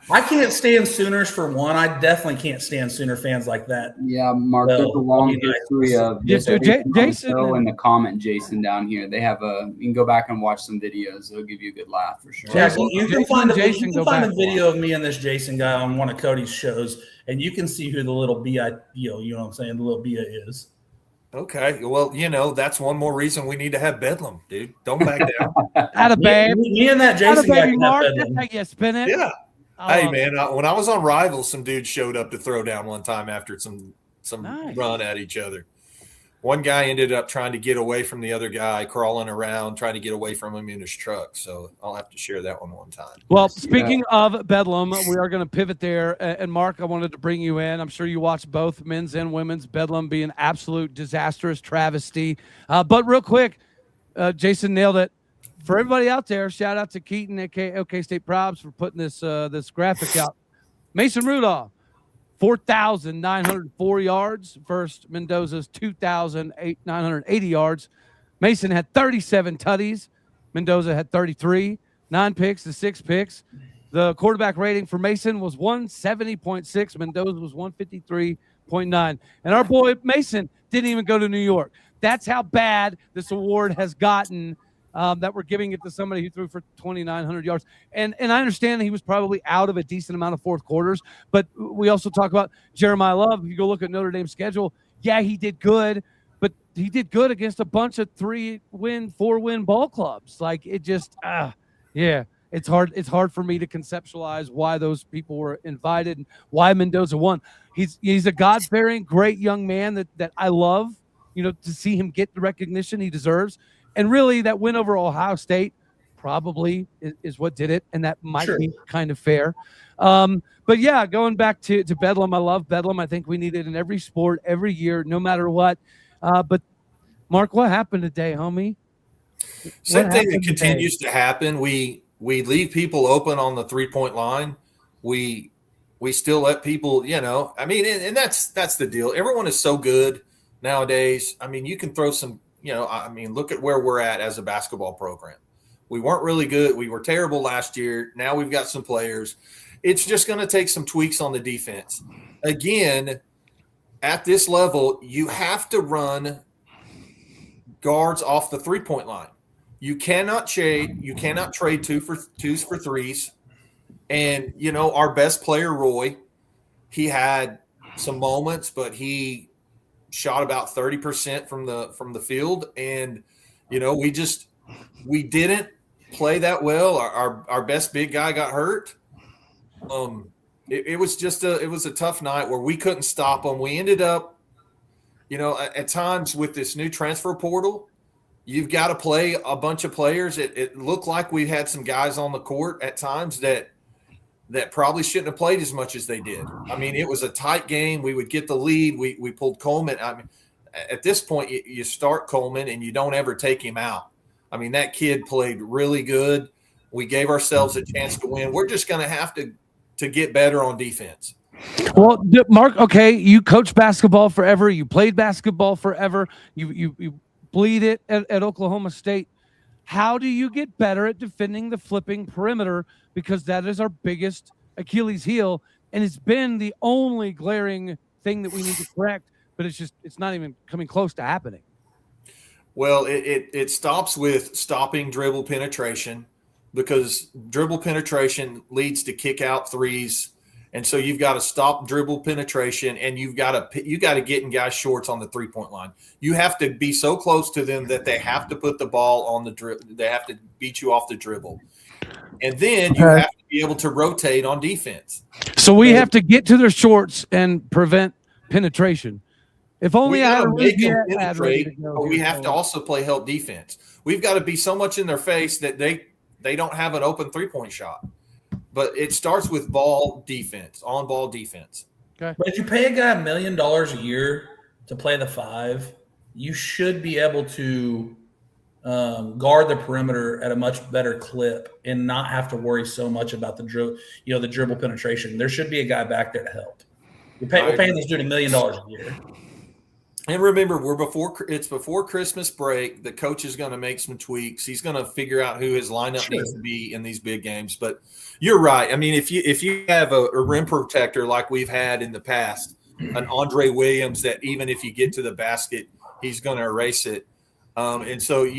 I can't stand Sooners for one. I definitely can't stand Sooner fans like that. Yeah, Mark, there's a long history of Yes, this Jason and the comment Jason down here. They have you can go back and watch some videos. It'll give you a good laugh for sure. Yeah, you can find a back video of me and this Jason guy on one of Cody's shows, and you can see who the little you know what I'm saying, the little BA is. Okay, well, that's one more reason we need to have Bedlam, dude. Don't back down. Atta babe. Me and that Jason guy can have Mark. Bedlam. That's how you spin it. Yeah. Hey, man, when I was on Rivals, some dudes showed up to throw down one time after some Nice. run at each other. One guy ended up trying to get away from the other guy, crawling around, trying to get away from him in his truck. So I'll have to share that one time. Well, speaking of Bedlam, we are going to pivot there. And Mark, I wanted to bring you in. I'm sure you watched both men's and women's. Bedlam being absolute disastrous travesty. But real quick, Jason nailed it. For everybody out there, shout out to Keaton, aka OK State Probs, for putting this graphic out. Mason Rudolph, 4,904 yards versus Mendoza's 2,980 yards. Mason had 37 tutties. Mendoza had 33, 9 picks to 6 picks. The quarterback rating for Mason was 170.6. Mendoza was 153.9. And our boy Mason didn't even go to New York. That's how bad this award has gotten. That we're giving it to somebody who threw for 2,900 yards. And I understand he was probably out of a decent amount of fourth quarters, but we also talk about Jeremiah Love. If you go look at Notre Dame's schedule, yeah, he did good, but he did good against a bunch of 3-win, 4-win ball clubs. Like it just, it's hard. It's hard for me to conceptualize why those people were invited and why Mendoza won. He's a God-fearing, great young man that I love, to see him get the recognition he deserves. And really, that win over Ohio State probably is what did it, and that might be kind of fair. But, yeah, going back to Bedlam, I love Bedlam. I think we need it in every sport, every year, no matter what. But, Mark, what happened today, homie? Same thing that continues to happen. We leave people open on the three-point line. We still let people, I mean, and that's the deal. Everyone is so good nowadays. I mean, you can throw some – look at where we're at as a basketball program. We weren't really good. We were terrible last year. Now we've got some players. It's just going to take some tweaks on the defense. Again, at this level, you have to run guards off the three-point line. You cannot trade. You cannot trade twos for threes. And, our best player, Roy, he had some moments, but he shot about 30% from the field. And, we just we didn't play that well. Our best big guy got hurt. It was just a tough night where we couldn't stop them. We ended up, at times with this new transfer portal, you've got to play a bunch of players. It looked like we had some guys on the court at times that probably shouldn't have played as much as they did. I mean, it was a tight game. We would get the lead. We pulled Coleman. I mean, at this point, you start Coleman and you don't ever take him out. I mean, that kid played really good. We gave ourselves a chance to win. We're just going to have to get better on defense. Well, Mark, okay, you coached basketball forever. You played basketball forever. You bleed it at Oklahoma State. How do you get better at defending the flipping perimeter? Because that is our biggest Achilles heel, and it's been the only glaring thing that we need to correct, but it's not even coming close to happening. Well, it stops with stopping dribble penetration, because dribble penetration leads to kick out threes. And so you've got to stop dribble penetration, and you got to get in guys' shorts on the 3-point line. You have to be so close to them that they have to put the ball on the dribble. They have to beat you off the dribble. And then you have to be able to rotate on defense. So we have to get to their shorts and prevent penetration. If only I had make them penetrate, but we have to also play help defense. We've got to be so much in their face that they don't have an open 3-point shot. But it starts with on-ball defense. Okay. But if you pay a guy $1 million a year to play the 5, you should be able to guard the perimeter at a much better clip and not have to worry so much about the dribble penetration. There should be a guy back there to help. We're paying this dude $1 million a year. And remember, it's before Christmas break. The coach is going to make some tweaks. He's going to figure out who his lineup needs to be in these big games. But you're right. I mean, if you have a rim protector like we've had in the past, an Andre Williams that even if you get to the basket, he's going to erase it. And so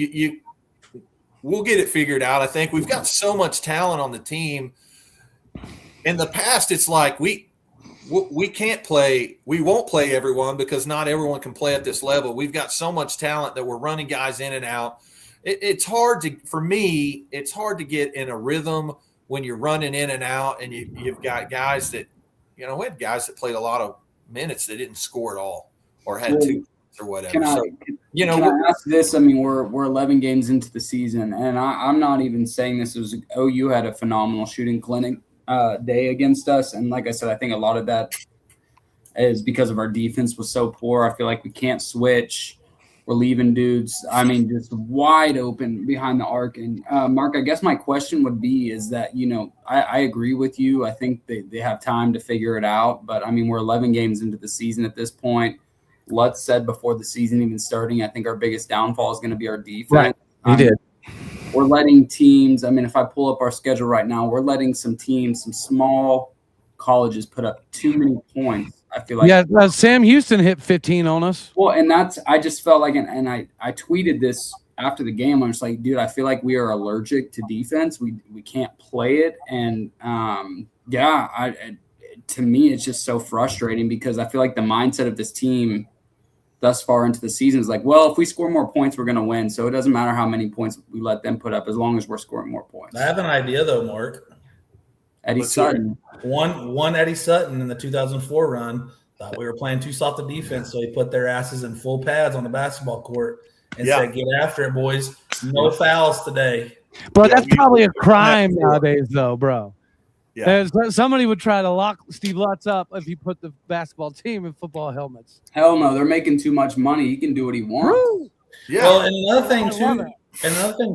we'll get it figured out. I think we've got so much talent on the team. In the past, it's like we can't play. We won't play everyone because not everyone can play at this level. We've got so much talent that we're running guys in and out. It's hard to get in a rhythm when you're running in and out, and you've got guys that, we had guys that played a lot of minutes that didn't score at all or had 2 or whatever. Can I ask this? I mean, we're 11 games into the season, and I'm not even saying this was OU had a phenomenal shooting clinic day against us, and like I said, I think a lot of that is because of our defense was so poor. I feel like we can't switch. We're leaving dudes, just wide open behind the arc. And Mark, I guess my question would be is that, I agree with you. I think they have time to figure it out. But, we're 11 games into the season at this point. Lutz said before the season even starting, I think our biggest downfall is going to be our defense. Right, he did. We're letting teams – if I pull up our schedule right now, we're letting some teams, some small colleges put up too many points. I feel like Sam Houston hit 15 on us. Well, and I just felt like, and I tweeted this after the game. I was like, dude, I feel like we are allergic to defense. We can't play it, and to me, it's just so frustrating because I feel like the mindset of this team thus far into the season is like, well, if we score more points, we're going to win. So it doesn't matter how many points we let them put up as long as we're scoring more points. I have an idea though, Mark. Eddie Sutton. One Eddie Sutton in the 2004 run thought we were playing too soft of defense, so he put their asses in full pads on the basketball court and said, "Get after it, boys. No fouls today." But that's probably a crime nowadays, though, bro. Yeah. Somebody would try to lock Steve Lutz up if he put the basketball team in football helmets. Hell no, they're making too much money. He can do what he wants. Yeah. Well, and another thing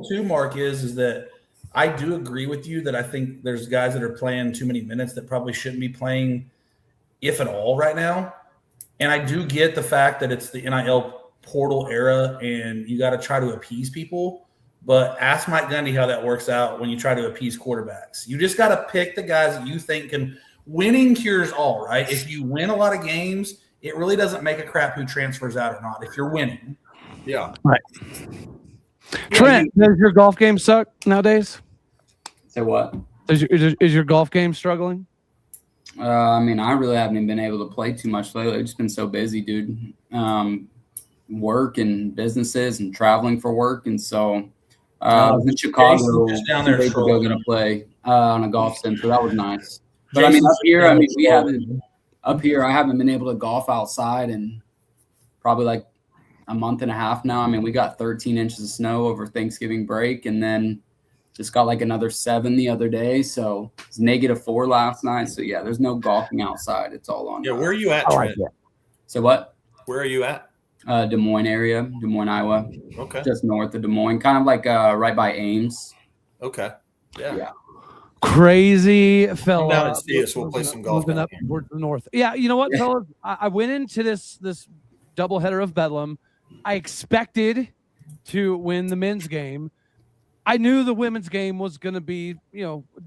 too, Mark, is that I do agree with you that I think there's guys that are playing too many minutes that probably shouldn't be playing, if at all, right now. And I do get the fact that it's the NIL portal era and you got to try to appease people. But ask Mike Gundy how that works out when you try to appease quarterbacks. You just got to pick the guys that you think can. Winning cures all, right? If you win a lot of games, it really doesn't make a crap who transfers out or not if you're winning. Yeah. Right. Trent, does your golf game suck nowadays? Say what? Is your golf game struggling? I really haven't been able to play too much lately. I've just been so busy, dude. Work and businesses and traveling for work. And so I was in Chicago Jason's 2 down there days ago trolling. going to play on a golf sim, so that was nice. But I mean, up here, I mean, I haven't been able to golf outside in probably like a month and a half now. I mean, we got 13 inches of snow over Thanksgiving break, and then just got like another 7 the other day. So it's -4 last night. So yeah, there's no golfing outside. It's all on. Yeah, where are you at, I like Trent? So what? Where are you at? Des Moines area, Des Moines, Iowa, Okay. just north of Des Moines, kind of like right by Ames. Okay. Yeah. Crazy Come fella. down and see us. We'll play some golf Moving down up here. towards the north. Yeah, you know what, Yeah. fellas? I went into this doubleheader of Bedlam. I expected to win the men's game. I knew the women's game was going to be,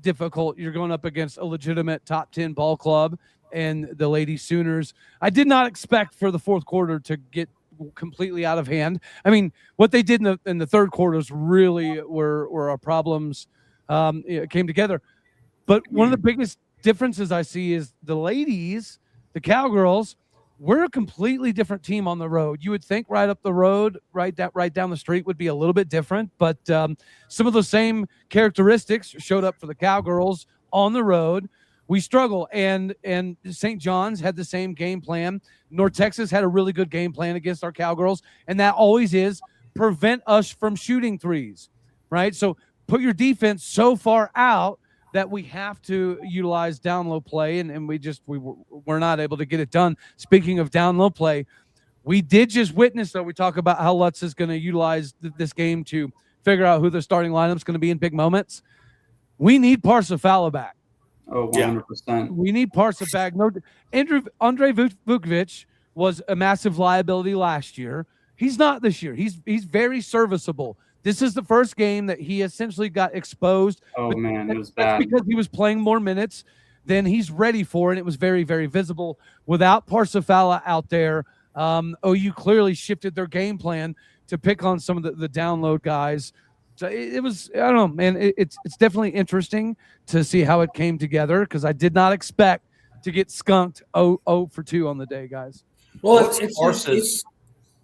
difficult. You're going up against a legitimate top 10 ball club and the Lady Sooners. I did not expect for the fourth quarter to get completely out of hand. I mean, what they did in the third quarters really were our problems came together. But one of the biggest differences I see is the ladies, the Cowgirls, we're a completely different team on the road. You would think right up the road, right down the street would be a little bit different, but some of the same characteristics showed up for the Cowgirls on the road. We struggle, and St. John's had the same game plan. North Texas had a really good game plan against our Cowgirls, and that always is prevent us from shooting threes, right? So put your defense so far out that we have to utilize down low play, and we're not able to get it done. Speaking of down low play, we did just witness, though, we talk about how Lutz is going to utilize this game to figure out who the starting lineup is going to be in big moments. We need Parsifala back. Oh, 100%. We need Parsa back. No, Andre Vukovic was a massive liability last year. He's not this year. He's very serviceable. This is the first game that he essentially got exposed. Oh, man, it was That's bad. because he was playing more minutes than he's ready for, and it was very, very visible. Without Parsifala out there, OU clearly shifted their game plan to pick on some of the download guys. So it was, I don't know, man, it's definitely interesting to see how it came together because I did not expect to get skunked 0 for 2 on the day, guys. Well,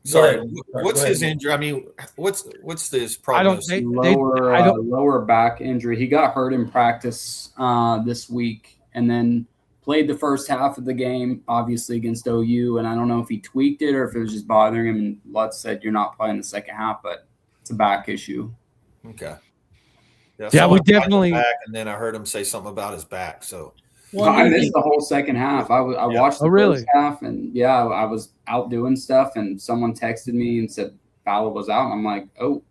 Sorry, Go what's ahead. his injury? I mean, what's this problem? Lower back injury. He got hurt in practice this week and then played the first half of the game, obviously against OU. And I don't know if he tweaked it or if it was just bothering him. And Lutz said, you're not playing the second half, but it's a back issue. Okay. Yeah, we someone tried definitely- back, and then I heard him say something about his back. So I missed the whole second half. I watched the first half, and I was out doing stuff, and someone texted me and said Fowler was out. And I'm like, oh,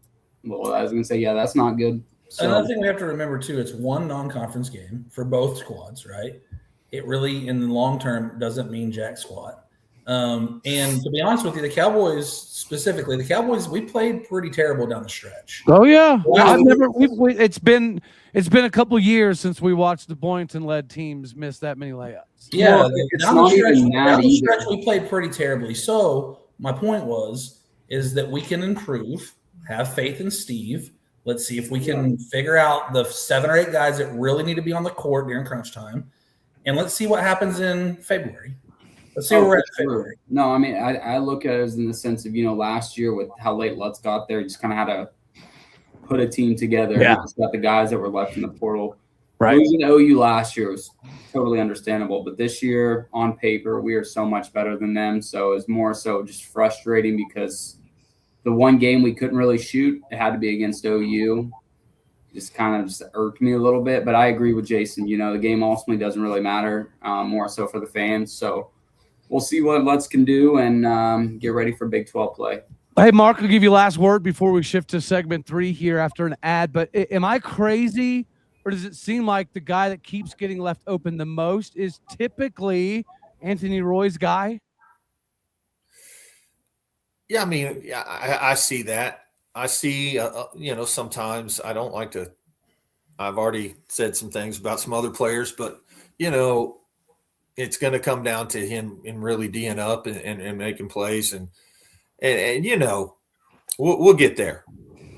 well, I was going to say, yeah, that's not good. So, another thing we have to remember, too, it's one non-conference game for both squads, right? It really, in the long term, doesn't mean jack squat. And to be honest with you, the Cowboys specifically, we played pretty terrible down the stretch. Oh yeah, it's been a couple years since we watched the Boynton-led teams miss that many layups. Yeah, well, down the stretch we played pretty terribly. So my point is that we can improve. Have faith in Steve. Let's see if we can figure out the 7 or 8 guys that really need to be on the court during crunch time, and let's see what happens in February. Let's see where we're at in February. No, I mean, I look at it as in the sense of, last year with how late Lutz got there, just kind of had to put a team together. Yeah. Just got the guys that were left in the portal. Right. Losing OU last year was totally understandable, but this year on paper, we are so much better than them. So it's more so just frustrating because the one game we couldn't really shoot, it had to be against OU. Just kind of just irked me a little bit, but I agree with Jason. The game ultimately doesn't really matter, more so for the fans. So we'll see what Lutz can do and get ready for Big 12 play. Hey, Mark, I'll give you last word before we shift to segment 3 here after an ad. But am I crazy, or does it seem like the guy that keeps getting left open the most is typically Anthony Roy's guy? yeah, I mean, I see that. I see, sometimes I don't like to. I've already said some things about some other players, but it's going to come down to him and really D'ing up and making plays and we'll get there.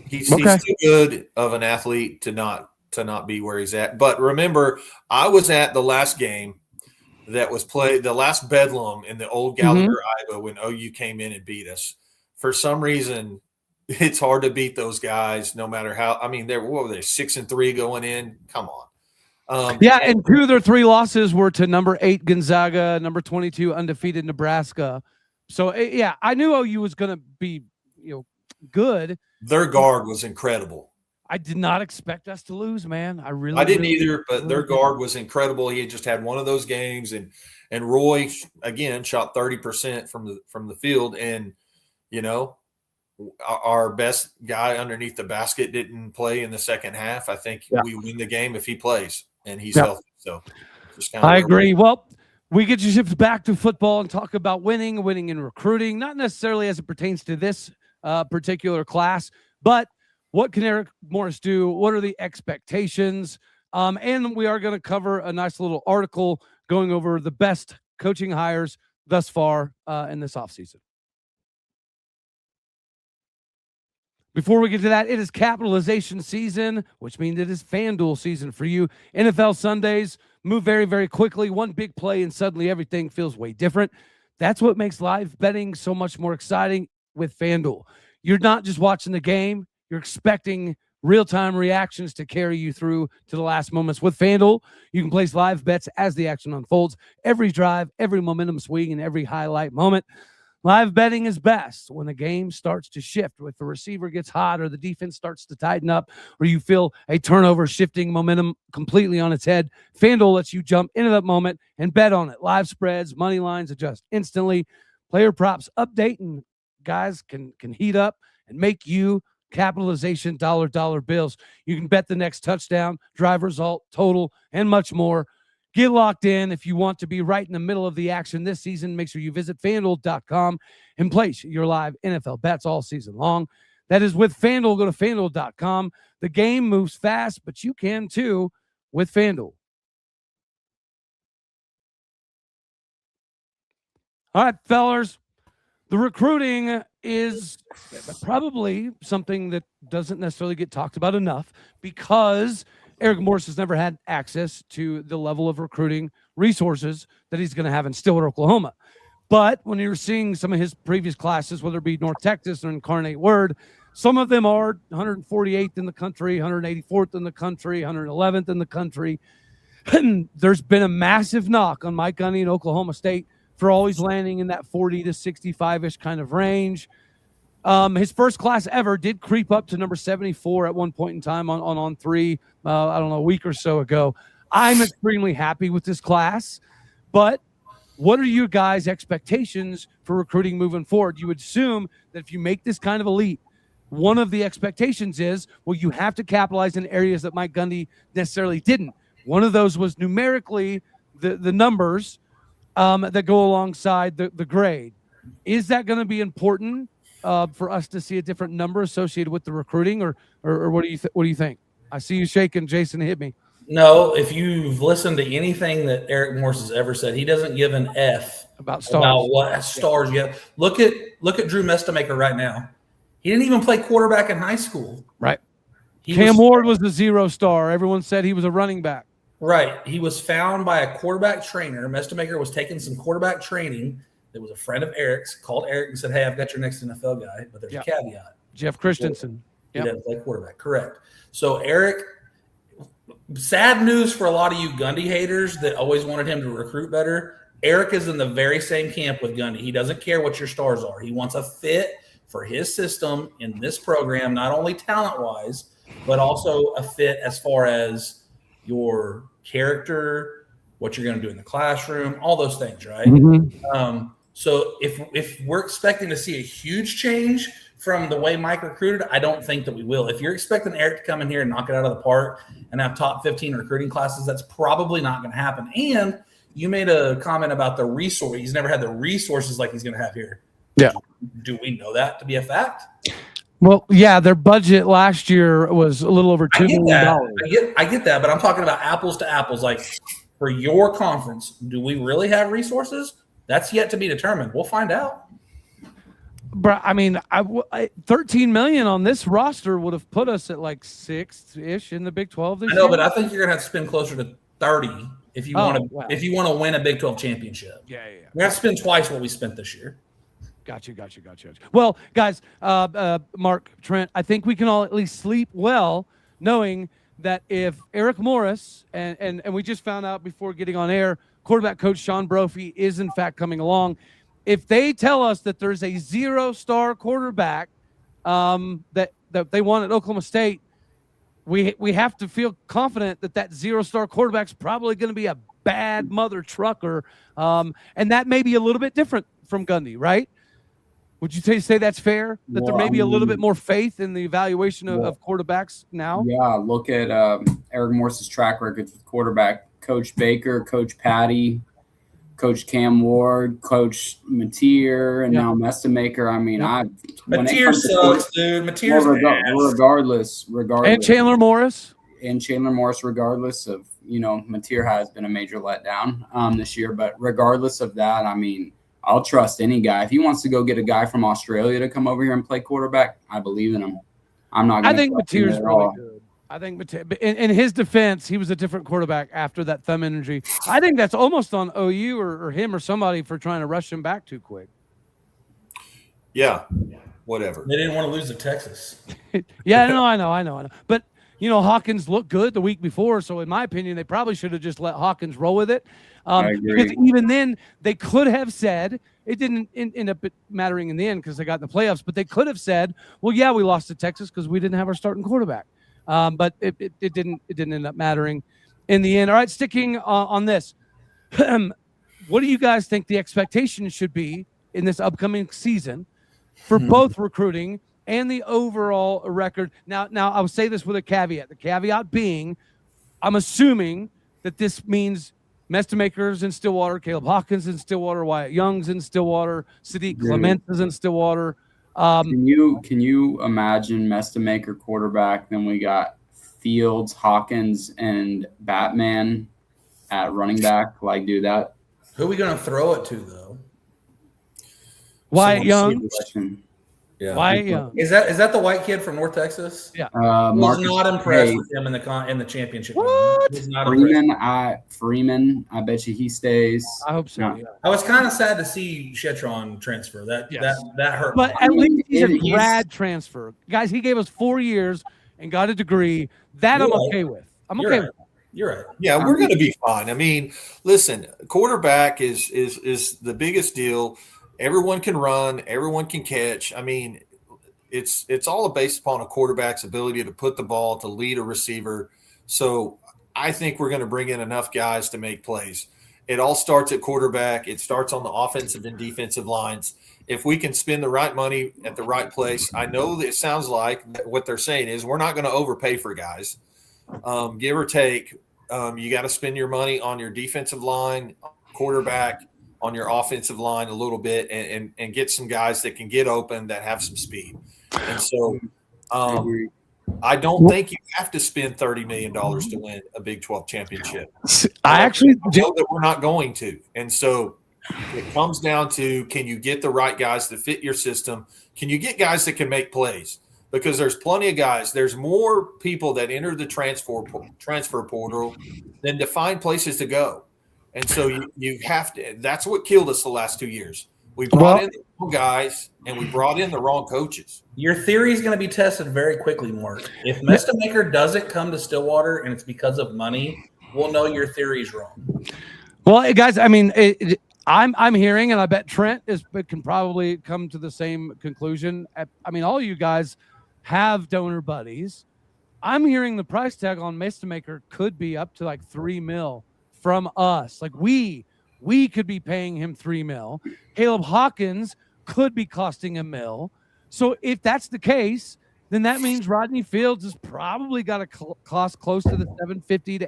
He's too good of an athlete to not be where he's at. But remember, I was at the last game that was played, the last Bedlam in the old Gallagher Iowa when OU came in and beat us. For some reason, it's hard to beat those guys no matter how. I mean, what were they, 6-3 going in? Come on. And 2 of their 3 losses were to number 8 Gonzaga, number 22 undefeated Nebraska. So I knew OU was going to be, good. Their guard was incredible. I did not expect us to lose, man. I didn't either, but their guard was incredible. He had just had one of those games, and Roy again shot 30% from the field, and our best guy underneath the basket didn't play in the second half. I think we win the game if he plays and he's healthy. So just kind of, I agree. Well, we get you shift back to football and talk about winning in recruiting, not necessarily as it pertains to this particular class, but what can Eric Morris do? What are the expectations? And we are going to cover a nice little article going over the best coaching hires thus far in this offseason. Before we get to that, it is capitalization season, which means it is FanDuel season for you. NFL Sundays move very, very quickly. One big play and suddenly everything feels way different. That's what makes live betting so much more exciting with FanDuel. You're not just watching the game. You're expecting real-time reactions to carry you through to the last moments. With FanDuel, you can place live bets as the action unfolds. Every drive, every momentum swing, and every highlight moment. Live betting is best when the game starts to shift, if the receiver gets hot or the defense starts to tighten up or you feel a turnover shifting momentum completely on its head. FanDuel lets you jump into that moment and bet on it. Live spreads, money lines adjust instantly. Player props update, and guys can heat up and make you capitalization dollar bills. You can bet the next touchdown, drive result, total, and much more. Get locked in. If you want to be right in the middle of the action this season, make sure you visit FanDuel.com and place your live NFL bets all season long. That is with FanDuel. Go to FanDuel.com. The game moves fast, but you can too with FanDuel. All right, fellers. The recruiting is probably something that doesn't necessarily get talked about enough because Eric Morris has never had access to the level of recruiting resources that he's going to have in Stillwater, Oklahoma. But when you're seeing some of his previous classes, whether it be North Texas or Incarnate Word, some of them are 148th in the country, 184th in the country, 111th in the country. There's been a massive knock on Mike Gundy and Oklahoma State for always landing in that 40 to 65-ish kind of range. His first class ever did creep up to number 74 at one point in time on 3, I don't know, a week or so ago. I'm extremely happy with this class, but what are you guys' expectations for recruiting moving forward? You would assume that if you make this kind of a leap, one of the expectations is, well, you have to capitalize in areas that Mike Gundy necessarily didn't. One of those was numerically the numbers that go alongside the grade. Is that going to be important for us to see a different number associated with the recruiting, or what do you think? I see you shaking, Jason. Hit me. No, if you've listened to anything that Eric Morris has ever said, he doesn't give an F about stars. About what stars yet. Look at Drew Mestamaker right now. He didn't even play quarterback in high school. Right. Cam Ward was the 0 star. Everyone said he was a running back. Right. He was found by a quarterback trainer. Mestamaker was taking some quarterback training. There was a friend of Eric's, called Eric and said, "Hey, I've got your next NFL guy, but there's a caveat. Jeff Christensen. He doesn't play quarterback." Correct. So Eric, sad news for a lot of you Gundy haters that always wanted him to recruit better. Eric is in the very same camp with Gundy. He doesn't care what your stars are. He wants a fit for his system in this program, not only talent-wise, but also a fit as far as your character, what you're going to do in the classroom, all those things, right? Mm-hmm. So if we're expecting to see a huge change from the way Mike recruited, I don't think that we will. If you're expecting Eric to come in here and knock it out of the park and have top 15 recruiting classes, that's probably not going to happen. And you made a comment about the resource. He's never had the resources like he's going to have here. Yeah. Do we know that to be a fact? Well, yeah, their budget last year was a little over $2 million. I get that, but I'm talking about apples to apples. Like, for your conference, do we really have resources? That's yet to be determined. We'll find out. But I mean, $13 million on this roster would have put us at like 6th-ish in the Big 12 this year. I know, but I think you're gonna have to spend closer to 30 if you want to win a Big 12 championship. Yeah. We have to spend twice what we spent this year. Gotcha. Well, guys, Mark, Trent, I think we can all at least sleep well knowing that if Eric Morris, and we just found out before getting on air, quarterback coach Sean Brophy is in fact coming along. If they tell us that there's a 0-star quarterback that they want at Oklahoma State, we have to feel confident that 0-star quarterback's probably going to be a bad mother trucker, and that may be a little bit different from Gundy, right? Would you say that's fair? That there may be a little bit more faith in the evaluation of quarterbacks now? Yeah, look at Eric Morris's track record with quarterback. Coach Baker, Coach Patty, Coach Cam Ward, Coach Mateer, and now Mestamaker. I mean, Mateer sucks, dude. Mateer's regardless. And Chandler Morris. Regardless of, Mateer has been a major letdown this year. But regardless of that, I mean, I'll trust any guy. If he wants to go get a guy from Australia to come over here and play quarterback, I believe in him. I'm not going to. I think Mateer's really good. I think in his defense, he was a different quarterback after that thumb injury. I think that's almost on OU or him or somebody for trying to rush him back too quick. Yeah, whatever. They didn't want to lose to Texas. Yeah, no, I know. But, Hawkins looked good the week before, so in my opinion, they probably should have just let Hawkins roll with it. I agree. Because even then, they could have said, it didn't end up mattering in the end because they got in the playoffs, but they could have said, well, yeah, we lost to Texas because we didn't have our starting quarterback. But it didn't end up mattering in the end. All right, sticking on this. What do you guys think the expectation should be in this upcoming season for both recruiting and the overall record? Now I will say this with a caveat. The caveat being, I'm assuming that this means Mestamaker's in Stillwater, Caleb Hawkins in Stillwater, Wyatt Young's in Stillwater, Sadiq Clement is in Stillwater. Can you imagine Mestamaker quarterback? Then we got Fields, Hawkins, and Batman at running back. Like, do that. Who are we going to throw it to, though? Wyatt Young. Yeah. Wyatt Young. Is that the white kid from North Texas? Yeah. Was not impressed with him in the championship. What? Freeman. I bet you he stays. I hope so. Yeah. I was kind of sad to see Shetron transfer. That hurt. But at least he's a grad transfer, guys. He gave us 4 years and got a degree. That I'm okay with. I'm okay with. You're right. Yeah, we're going to be fine. I mean, listen, quarterback is the biggest deal. Everyone can run. Everyone can catch. I mean, it's all based upon a quarterback's ability to put the ball, to lead a receiver. So I think we're going to bring in enough guys to make plays. It all starts at quarterback. It starts on the offensive and defensive lines. If we can spend the right money at the right place, I know that it sounds like what they're saying is we're not going to overpay for guys. Give or take, you got to spend your money on your defensive line, quarterback, on your offensive line a little bit and get some guys that can get open, that have some speed. And so I don't think you have to spend $30 million to win a Big 12 championship. I actually know that we're not going to. And so it comes down to, can you get the right guys that fit your system? Can you get guys that can make plays? Because there's plenty of guys. There's more people that enter the transfer portal than to find places to go. And so you have to – that's what killed us the last 2 years. We brought in the wrong guys and we brought in the wrong coaches. Your theory is going to be tested very quickly, Mark. If Mestamaker doesn't come to Stillwater and it's because of money, we'll know your theory is wrong. Well, guys, I mean, I'm hearing, and I bet Trent can probably come to the same conclusion. I mean, all you guys have donor buddies. I'm hearing the price tag on Mestamaker could be up to like $3 million. From us. Like we could be paying him $3 million. Caleb Hawkins could be costing $1 million. So if that's the case, then that means Rodney Fields has probably got to cost close to the $750 to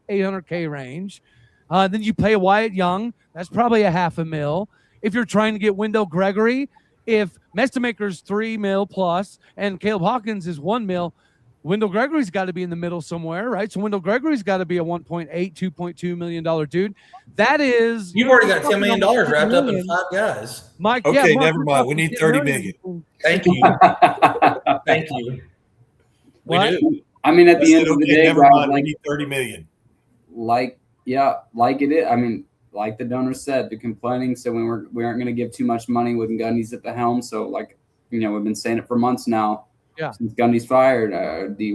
$800K range. Then you pay Wyatt Young. That's probably $500,000. If you're trying to get Wendell Gregory, if Mestamaker's $3 million plus and Caleb Hawkins is $1 million, Wendell Gregory's got to be in the middle somewhere, right? So Wendell Gregory's got to be a $1.8, $2.2 million dude. That is – You've already got $10 million wrapped up in 5 guys. Mike, okay, never mind. We need $30 million. Thank you. Thank you. We do. I mean, at the end of the day, never mind. We need $30 million. Like it is. I mean, like the donor said, they're complaining. So we aren't going to give too much money when Gundy's at the helm. So we've been saying it for months now. Yeah. Since Gundy's fired,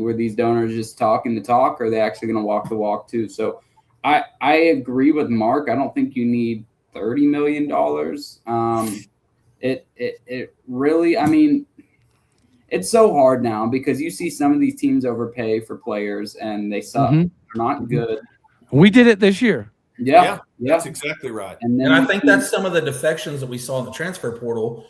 were these donors just talking the talk, or are they actually going to walk the walk too? So I agree with Mark. I don't think you need $30 million. It really, I mean, it's so hard now because you see some of these teams overpay for players and they suck. Mhm. They're not good. We did it this year. Yeah. That's exactly right. And I think that's some of the defections that we saw in the transfer portal.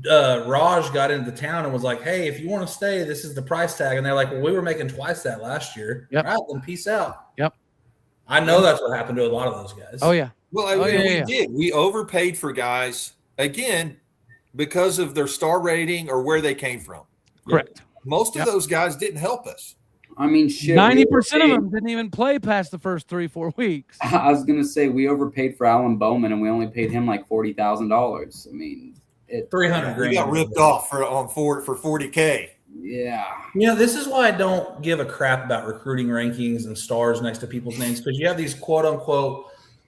Raj got into town and was like, hey, if you want to stay, this is the price tag. And they're like, well, we were making twice that last year. Yep. All right, then peace out. Yep. I know that's what happened to a lot of those guys. Oh, yeah. Well, we yeah. did. We overpaid for guys, again, because of their star rating or where they came from. Correct. Most of those guys didn't help us. I mean, shit. 90% of them didn't even play past the first 3-4 weeks. I was going to say we overpaid for Alan Bowman and we only paid him like $40,000. I mean, $300,000. We got ripped off for $40K. Yeah. This is why I don't give a crap about recruiting rankings and stars next to people's names, because you have these quote unquote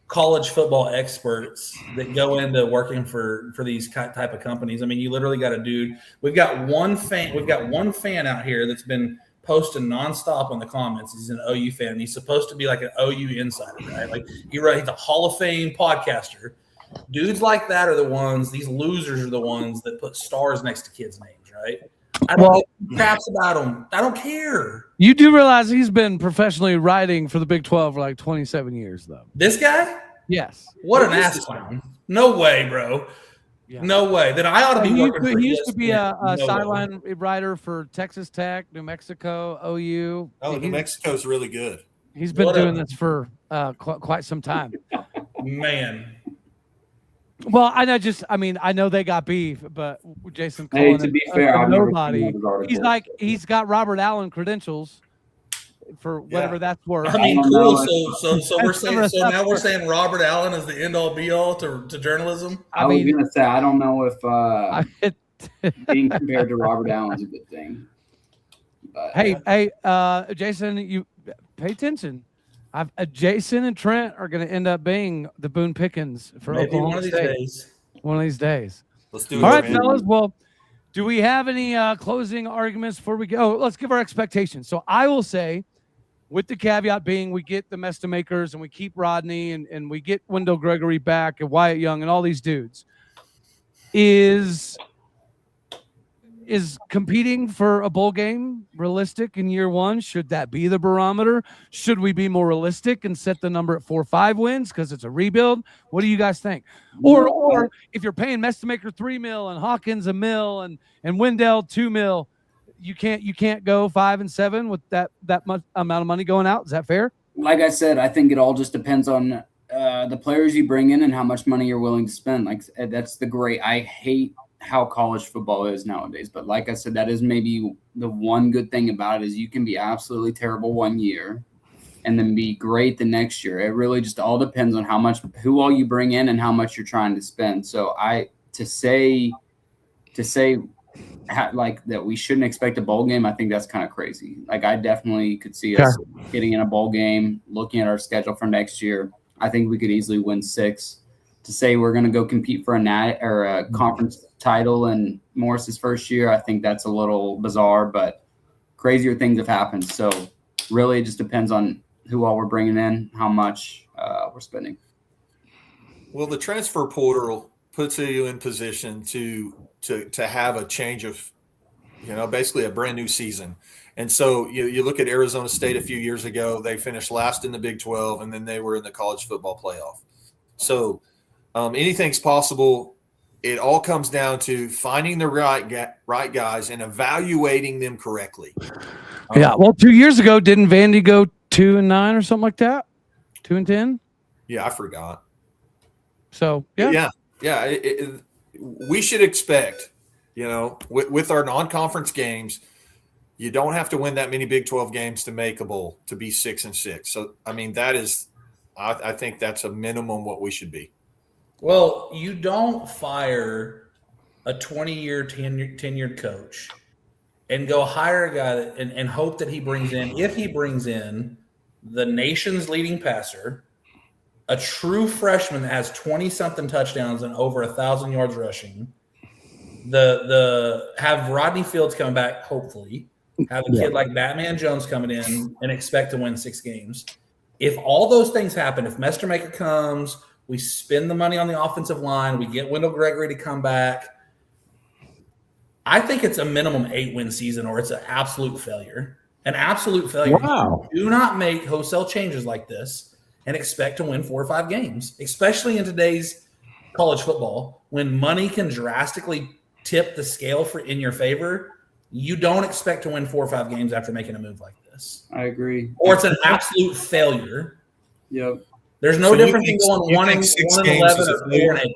college football experts that go into working for these type of companies. I mean, you literally got a dude. We've got one fan out here that's been posting nonstop on the comments. He's an OU fan. And he's supposed to be like an OU insider, right? Like he's a Hall of Fame podcaster. Dudes like that are the ones. These losers are the ones that put stars next to kids' names, right? I don't give craps about them. I don't care. You do realize he's been professionally writing for the Big 12 for like 27 years, though. This guy? Yes. What an ass clown. No way, bro. Yeah. No way. Then I ought to be working for He used to be a no sideline writer for Texas Tech, New Mexico, OU. New Mexico's really good. He's been doing this for quite some time. Man. Well, I know they got beef, but Jason Hey, Cullen, to be fair, I've never nobody. seen those articles. He's got Robert Allen credentials for whatever that's worth. I mean, I don't cool. know. So we're saying now we're saying Robert Allen is the end all be all to journalism. I was going to say, I don't know if being compared to Robert Allen's a good thing. But, hey, Jason, you pay attention. Jason and Trent are going to end up being the Boone Pickens for Maybe Oklahoma one of these State. days. One of these days. Let's do it. All right, man. fellas. Well, do we have any closing arguments before we go? Let's give our expectations. So I will say, with the caveat being we get the Mesta Makers and we keep Rodney and we get Wendell Gregory back and Wyatt Young and all these dudes, is competing for a bowl game realistic in year one? Should that be the barometer? Should we be more realistic and set the number at 4 or 5 wins because it's a rebuild? What do you guys think? Or if you're paying Mestamaker $3 million and Hawkins $1 million and Wendell $2 million, you can't go 5 and 7 with that much amount of money going out. Is that fair? like I said, I think it all just depends on the players you bring in and how much money you're willing to spend. Like that's I hate how college football is nowadays. But like I said, that is maybe the one good thing about it is you can be absolutely terrible one year and then be great the next year. It really just all depends on who all you bring in and how much you're trying to spend. So to say like that we shouldn't expect a bowl game, I think that's kind of crazy. Like I definitely could see us getting in a bowl game, looking at our schedule for next year. I think we could easily win 6. To say we're going to go compete for a conference title in Morris's first year, I think that's a little bizarre, but crazier things have happened. So really it just depends on who all we're bringing in, how much we're spending. Well, the transfer portal puts you in position to have a change of, basically a brand new season. And so you look at Arizona State a few years ago, they finished last in the Big 12, and then they were in the college football playoff. So anything's possible. It all comes down to finding the right guys and evaluating them correctly. Yeah. Well, 2 years ago, didn't Vandy go 2-9 or something like that? 2-10? Yeah, I forgot. So, yeah. Yeah. We should expect, with our non-conference games, you don't have to win that many Big 12 games to make a bowl, to be 6-6. So, I mean, I think that's a minimum what we should be. Well, you don't fire a 20-year tenured coach and go hire a guy and hope that he brings in, if he brings in the nation's leading passer, a true freshman that has 20-something touchdowns and over 1,000 yards rushing. Have Rodney Fields coming back, hopefully. Have a kid like Batman Jones coming in and expect to win 6 games. If all those things happen, if Mestermaker comes, we spend the money on the offensive line, we get Wendell Gregory to come back, I think it's a minimum 8-win season or it's an absolute failure. An absolute failure. Wow. Do not make wholesale changes like this and expect to win 4 or 5 games, especially in today's college football when money can drastically tip the scale in your favor. You don't expect to win 4 or 5 games after making a move like this. I agree. Or it's an absolute failure. Yep. There's no difference in going 1-11 or 4-8.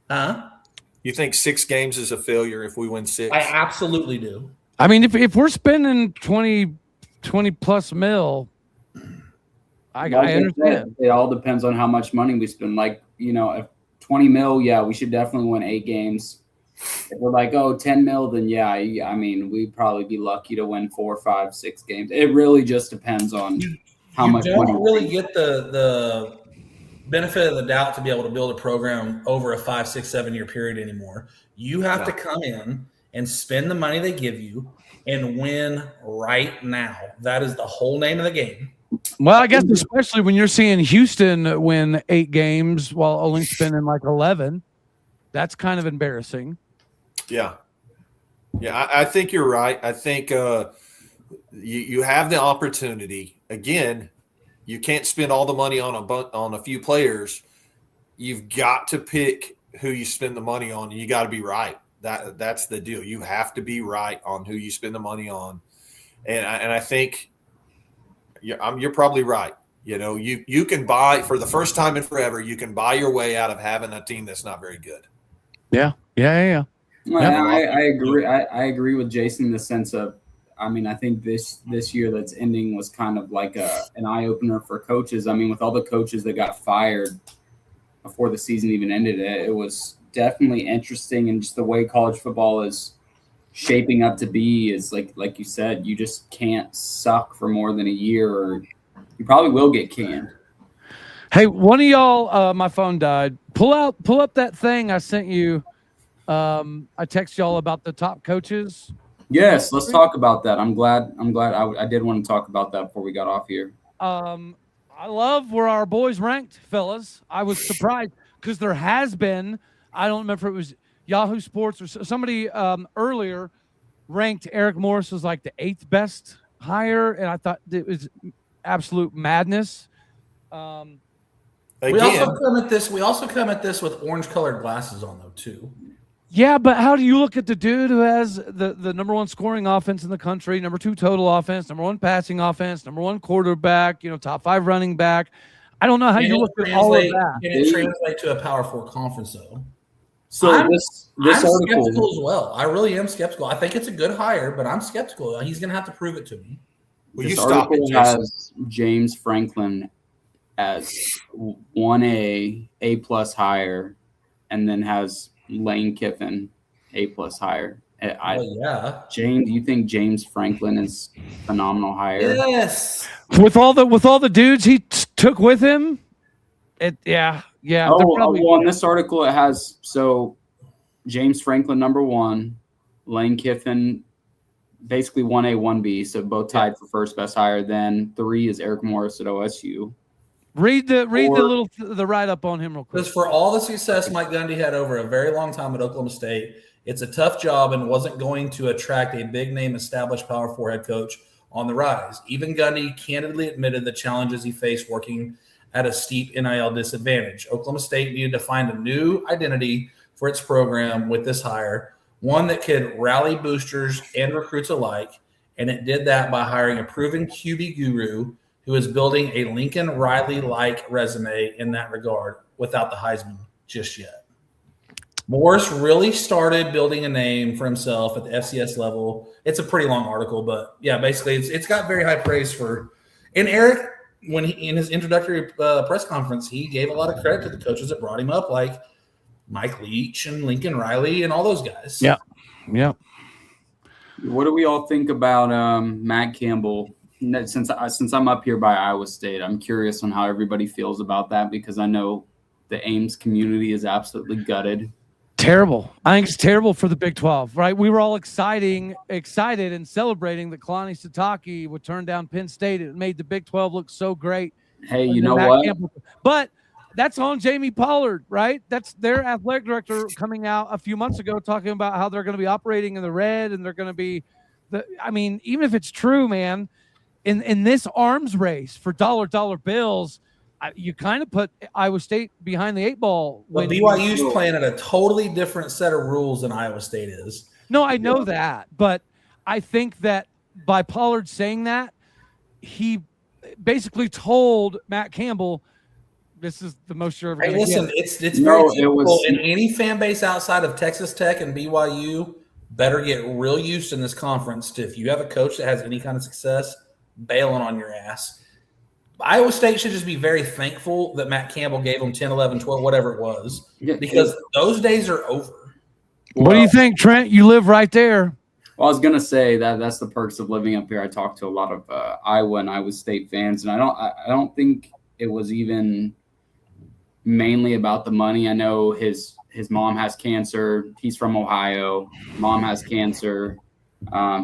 Huh? You think 6 games is a failure if we win 6? I absolutely do. I mean, if we're spending 20 plus mil, I understand. It all depends on how much money we spend. Like, if 20 mil, yeah, we should definitely win 8 games. If we're like, 10 mil, then yeah, I mean, we'd probably be lucky to win 4, 5, 6 games. It really just depends on how much money. You don't really get the benefit of the doubt to be able to build a program over a 5, 6, 7 year period anymore. You have to come in and spend the money they give you and win right now. That is the whole name of the game. Well, I guess especially when you're seeing Houston win 8 games while only spending like 11, that's kind of embarrassing. Yeah. Yeah, I think you're right. I think you have the opportunity. Again, you can't spend all the money on a few players. You've got to pick who you spend the money on, and you got to be right. That's the deal. You have to be right on who you spend the money on. And I think you're probably right. You can buy, for the first time in forever, you can buy your way out of having a team that's not very good. Yeah. I agree. I agree with Jason in the sense of, I mean, I think this year that's ending was kind of like an eye-opener for coaches. I mean, with all the coaches that got fired before the season even ended, it was definitely interesting. And just the way college football is shaping up to be is like you said, you just can't suck for more than a year or you probably will get canned. Hey, one of y'all, my phone died. Pull up that thing I sent you. I text y'all about the top coaches. Yes, let's talk about that. I'm glad. I did want to talk about that before we got off here. I love where our boys ranked, fellas. I was surprised because there has been, I don't remember if it was Yahoo Sports or somebody earlier ranked Eric Morris as like the 8th best hire, and I thought it was absolute madness. We also come at this with orange-colored glasses on, though, too. Yeah, but how do you look at the dude who has the number 1 scoring offense in the country, number 2 total offense, number 1 passing offense, number 1 quarterback, top 5 running back? I don't know how you look at all of that. Can it translate to a Power 4 conference, though? So I'm skeptical as well. I really am skeptical. I think it's a good hire, but I'm skeptical. He's going to have to prove it to me. This article has James Franklin as 1A, A+ hire, and then has Lane Kiffin, A+ hire. James, do you think James Franklin is a phenomenal hire? Yes. With all the dudes he took with him, yeah. Well, in this article it has James Franklin number 1, Lane Kiffin basically 1A, 1B, so both tied for first best hire. Then 3 is Eric Morris at OSU. Read the write up on him real quick. Because for all the success Mike Gundy had over a very long time at Oklahoma State, it's a tough job and wasn't going to attract a big name established Power 4 head coach on the rise. Even Gundy candidly admitted the challenges he faced working at a steep NIL disadvantage. Oklahoma State needed to find a new identity for its program with this hire, one that could rally boosters and recruits alike, and it did that by hiring a proven QB guru who is building a Lincoln Riley-like resume in that regard without the Heisman just yet. Morris really started building a name for himself at the FCS level. It's a pretty long article, but yeah, basically it's got very high praise for – and Eric, when in his introductory press conference, he gave a lot of credit to the coaches that brought him up, like Mike Leach and Lincoln Riley and all those guys. Yeah. What do we all think about Matt Campbell since I'm up here by Iowa State, I'm curious on how everybody feels about that, because I know the Ames community is absolutely gutted. Terrible. I think it's terrible for the Big 12, right? We were all excited and celebrating that Kalani Sitake would turn down Penn State. It made the Big 12 look so great. Hey, you know what? But that's on Jamie Pollard, right? That's their athletic director coming out a few months ago talking about how they're going to be operating in the red, and they're going to be even if it's true, man, in this arms race for dollar bills, you kind of put Iowa State behind the 8 ball. But BYU's playing at a totally different set of rules than Iowa State is. No, I know that, but I think that by Pollard saying that, he basically told Matt Campbell, "This is the most you're ever going to get." Listen, it's very typical, and any fan base outside of Texas Tech and BYU better get real used in this conference to, if you have a coach that has any kind of success, bailing on your ass. Iowa State should just be very thankful that Matt Campbell gave them 10, 11, 12, whatever it was, because those days are over. What do you think, Trent? You live right there. Well, I was gonna say that's the perks of living up here. I talked to a lot of Iowa and Iowa State fans, and I don't think it was even mainly about the money. I know his mom has cancer. He's from Ohio. Mom has cancer.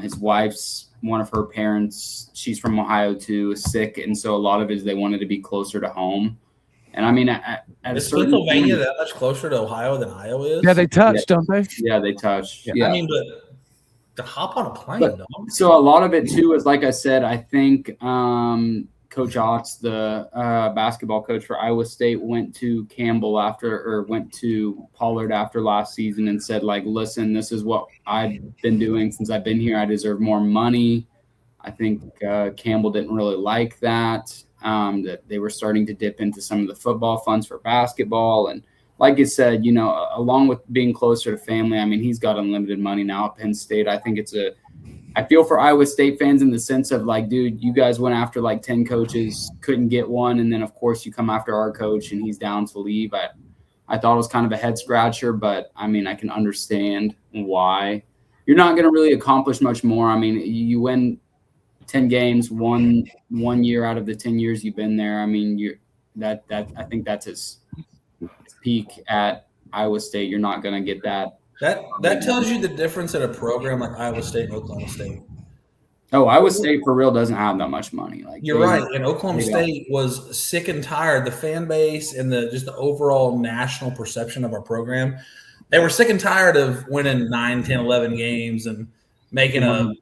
His wife's, one of her parents, she's from Ohio too, is sick, and so a lot of it is they wanted to be closer to home. And I mean, at is Pennsylvania that much closer to Ohio than Iowa is? Yeah, they touch, don't they? Yeah, they touch. Yeah. I mean, but to hop on a plane, though. So a lot of it too is, like I said, I think Coach Otts, the basketball coach for Iowa State, went to Pollard after last season and said, like, listen, this is what I've been doing since I've been here. I deserve more money. I think Campbell didn't really like that, that they were starting to dip into some of the football funds for basketball. And like I said, along with being closer to family, I mean, he's got unlimited money now at Penn State. I think I feel for Iowa State fans in the sense of, like, dude, you guys went after like 10 coaches, couldn't get one. And then, of course, you come after our coach and he's down to leave. I thought it was kind of a head scratcher, but I mean, I can understand why. You're not going to really accomplish much more. I mean, you win 10 games, one year out of the 10 years you've been there. I mean, I think that's his peak at Iowa State. You're not going to get that. That tells you the difference in a program like Iowa State and Oklahoma State. Oh, Iowa State for real doesn't have that much money. Like, you're right. And Oklahoma State was sick and tired. The fan base and the overall national perception of our program, they were sick and tired of winning 9, 10, 11 games and making a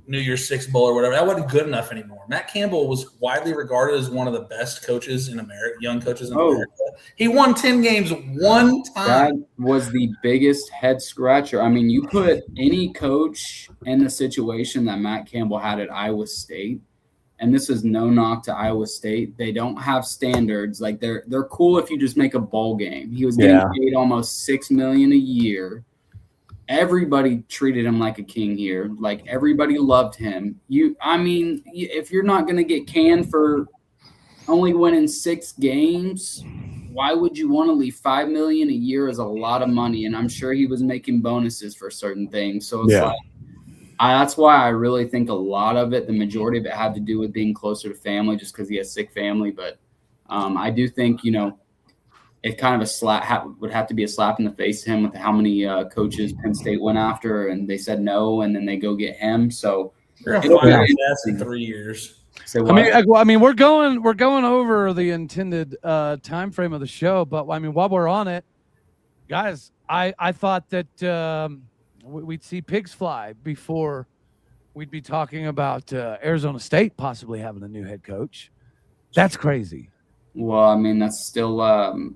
New Year's Six Bowl or whatever. That wasn't good enough anymore. Matt Campbell was widely regarded as one of the best coaches in America, young coaches in America. He won 10 games one time. That was the biggest head scratcher. I mean, you put any coach in the situation that Matt Campbell had at Iowa State, and this is no knock to Iowa State. They don't have standards. Like, they're cool if you just make a bowl game. He was getting paid almost $6 million a year. Everybody treated him like a king here. Like, everybody loved him. If you're not going to get canned for only winning 6 games, why would you want to leave? $5 million a year is a lot of money, and I'm sure he was making bonuses for certain things. So it's that's why I really think a lot of it, the majority of it, had to do with being closer to family, just because he has sick family. But I do think it kind of would have to be a slap in the face to him with how many coaches Penn State went after, and they said no, and then they go get him. So you're gonna find out in 3 years. I mean, we're going over the intended time frame of the show, but I mean, while we're on it, guys, I thought that we'd see pigs fly before we'd be talking about Arizona State possibly having a new head coach. That's crazy. Well, I mean, that's still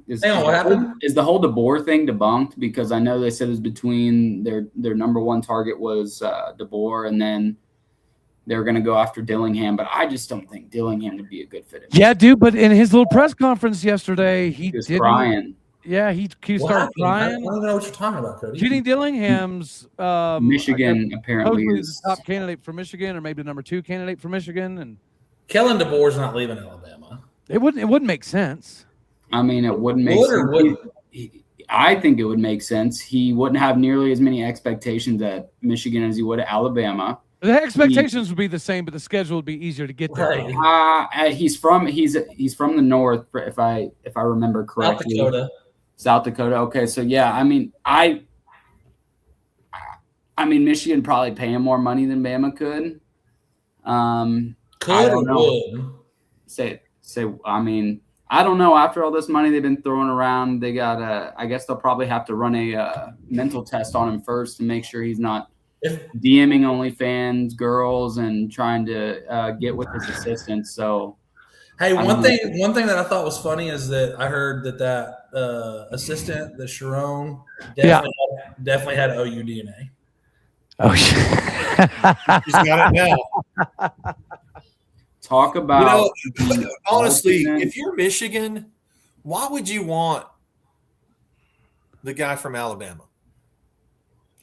is the whole DeBoer thing debunked? Because I know they said it was between their number one target was DeBoer, and then they were going to go after Dillingham, but I just don't think Dillingham would be a good fit. Yeah, dude, but in his little press conference yesterday, he was crying. Yeah, he started crying. I don't even know what you're talking about, Cody. Judy Dillingham's Michigan apparently is the top candidate for Michigan, or maybe the number 2 candidate for Michigan, and Kellen DeBoer's not leaving Alabama. It wouldn't make sense. I mean, it wouldn't make sense. I think it would make sense. He wouldn't have nearly as many expectations at Michigan as he would at Alabama. The expectations would be the same, but the schedule would be easier to get there. Right. He's from the north, if I remember correctly. South Dakota. Okay, so yeah, I mean Michigan probably pay him more money than Bama could. Could or would? I mean, I don't know. After all this money they've been throwing around, they got I guess they'll probably have to run a mental test on him first to make sure he's not DMing OnlyFans girls and trying to get with his assistants. So, hey, one thing that I thought was funny is that I heard that assistant, the Sharon, definitely had OU DNA. Oh, shit. He's got it now. Talk about honestly, if you're Michigan, why would you want the guy from Alabama?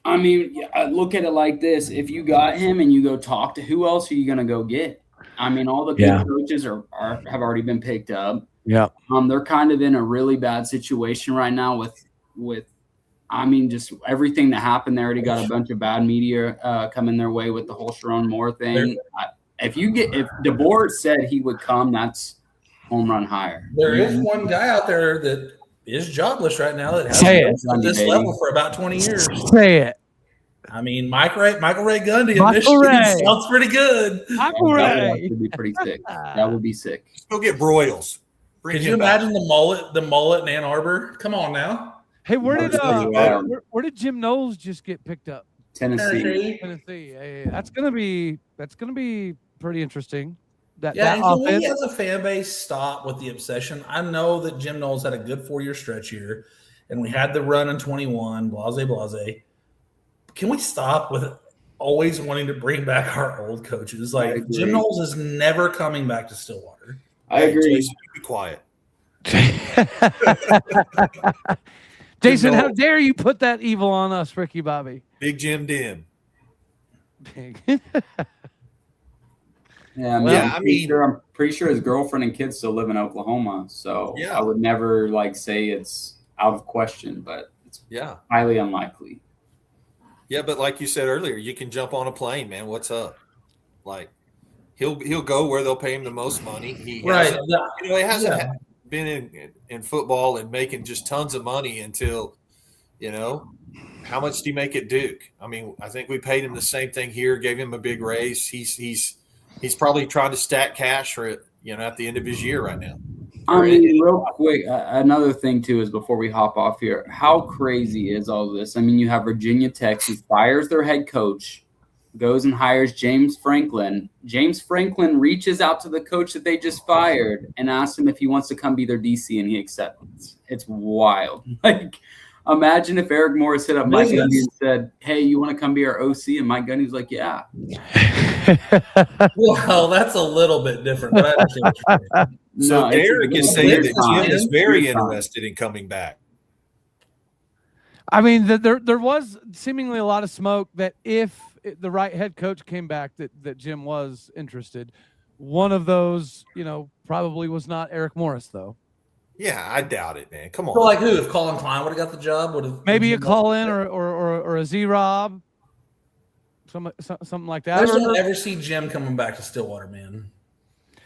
I mean, look at it like this. If you got him and you go talk to, who else are you going to go get? I mean, all the good coaches have already been picked up. Yeah. They're kind of in a really bad situation right now with I mean, just everything that happened. They already got a bunch of bad media coming their way with the whole Sharon Moore thing. If DeBoer said he would come, that's home run hire. There is one guy out there that is jobless right now that has been at this level for about 20 years. Say it. I mean, Michael Ray Gundy in Michigan sounds pretty good. Michael Ray would be pretty sick. That would be sick. Let's go get Broyles. Could you imagine the mullet in Ann Arbor? Come on now. Hey, where did Jim Knowles just get picked up? Tennessee. Hey, that's gonna be pretty interesting. And can we as a fan base stop with the obsession? I know that Jim Knowles had a good 4-year stretch here, and we had the run in 21, blase. Can we stop with always wanting to bring back our old coaches? Like, Jim Knowles is never coming back to Stillwater. I agree. Jason, be quiet. Jason, how dare you put that evil on us, Ricky Bobby? Big Jim Dim. Big. Yeah, I'm pretty sure his girlfriend and kids still live in Oklahoma. So I would never say it's out of question, but it's highly unlikely. Yeah, but like you said earlier, you can jump on a plane, man. What's up? Like he'll go where they'll pay him the most money. He hasn't been in football and making just tons of money until, how much did he make at Duke? I mean, I think we paid him the same thing here, gave him a big raise. He's probably trying to stack cash for it, at the end of his year right now. I mean, real quick, another thing too is before we hop off here, how crazy is all this? I mean, you have Virginia Tech who fires their head coach, goes and hires James Franklin. James Franklin reaches out to the coach that they just fired and asks him if he wants to come be their DC, and he accepts. It's wild. Imagine if Eric Morris hit up Mike Gundy and said, "Hey, you want to come be our OC?" And Mike Gundy's like, "Yeah." Well, that's a little bit different. But I understand what you're saying. So Derek is saying that Jim is very interested in coming back. I mean, there was seemingly a lot of smoke that if the right head coach came back, that Jim was interested. One of those, probably was not Eric Morris, though. Yeah, I doubt it, man. Come on. So, who? If Colin Klein would have got the job, maybe a call-in or a Z-Rob, something like that. I don't ever see Jim coming back to Stillwater, man.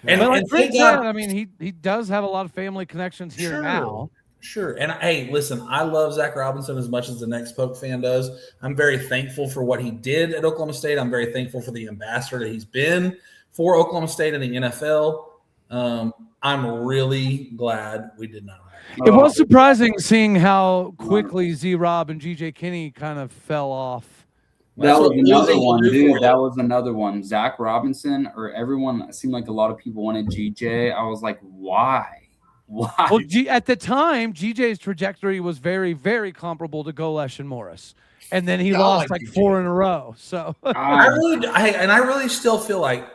And like Fred said, I mean, he does have a lot of family connections here now. Sure. And hey, listen, I love Zach Robinson as much as the next Poke fan does. I'm very thankful for what he did at Oklahoma State. I'm very thankful for the ambassador that he's been for Oklahoma State and the NFL. I'm really glad we did not hire him. It was surprising seeing how quickly Z-Rob and GJ Kinney kind of fell off. That was another one, dude. That was another one. Zach Robinson, or everyone, it seemed like a lot of people wanted GJ. I was like, why? Why? Well, at the time, GJ's trajectory was very, very comparable to Golesh and Morris. And then he lost like 4 in a row. So I really still feel like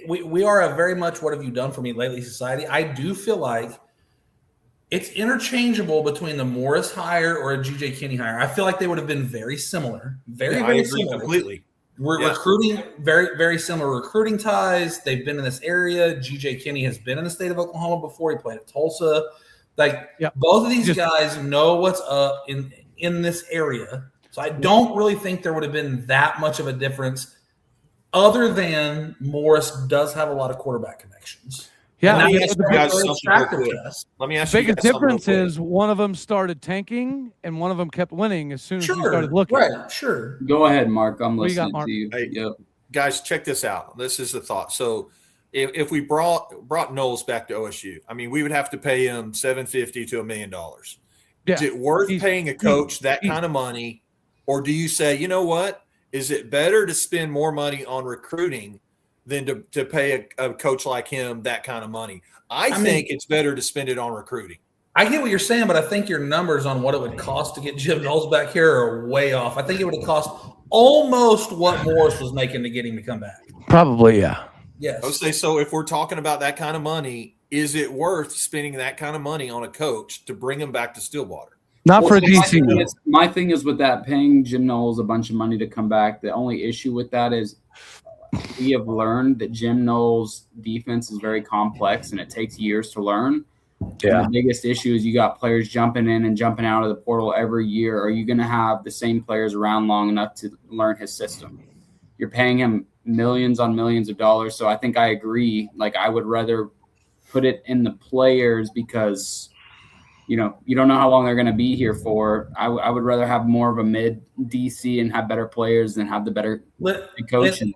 we are a very much what have you done for me lately society. I do feel like it's interchangeable between the Morris hire or a GJ Kinney hire. I feel like they would have been very similar. Very similar. Completely. We're recruiting very, very similar recruiting ties. They've been in this area. GJ Kinney has been in the state of Oklahoma before. He played at Tulsa. Both of these guys know what's up in this area. So I don't really think there would have been that much of a difference other than Morris does have a lot of quarterback connections. Yeah, Let I me mean, ask the you guys Very something attractive real quick. to us. Let me ask you biggest guys something real difference quick. is one of them started tanking and one of them kept winning as soon as you started Sure, looking. right, sure. Go ahead, Mark. I'm What you got, listening Mark? to you. Hey, Yep. guys, check this out. This is the thought. So if we brought Knowles back to OSU, I mean, we would have to pay him $750,000 to $1 million. Yeah. Is it worth Easy. paying a coach that Easy. kind of money, or do you say, you know what? Is it better to spend more money on recruiting than to pay a coach like him that kind of money? I think it's better to spend it on recruiting. I get what you're saying, but I think your numbers on what it would cost to get Jim Knowles back here are way off. I think it would have cost almost what Morris was making to get him to come back. Probably, yeah. Yes. I would say, so if we're talking about that kind of money, is it worth spending that kind of money on a coach to bring him back to Stillwater? Not for a so DC. my thing is with that, paying Jim Knowles a bunch of money to come back. The only issue with that is we have learned that Jim Knowles' defense is very complex and it takes years to learn. Yeah. And the biggest issue is you got players jumping in and jumping out of the portal every year. Are you going to have the same players around long enough to learn his system? You're paying him millions on millions of dollars. So I think I agree. Like, I would rather put it in the players because, you don't know how long they're going to be here for. I would rather have more of a mid DC and have better players than have the better coaching.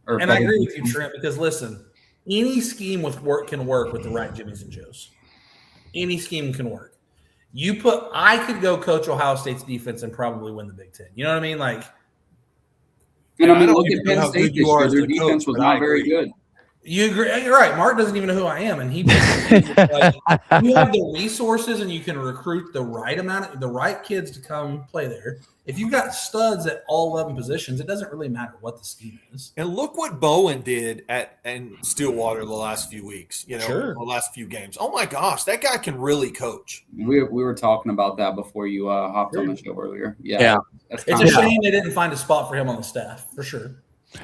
And I agree with you, Trent, because listen, any scheme can work with the right Jimmys and Joes. Any scheme can work. I could go coach Ohio State's defense and probably win the Big Ten. You know what I mean? Like, and I mean, don't look even at know Penn how State good this you are year. as Their the defense coach, was but not I very agree. good. you agree? You're right. Mark doesn't even know who I am, and you have the resources and you can recruit the right kids to come play there. If you've got studs at all 11 positions, it doesn't really matter what the scheme is. And look what Bowen did in Stillwater the last few weeks, Sure. the last few games. Oh my gosh, that guy can really coach. We were talking about that before you hopped on the show earlier. Yeah. That's It's kind a of shame they didn't find a spot for him on the staff, for sure.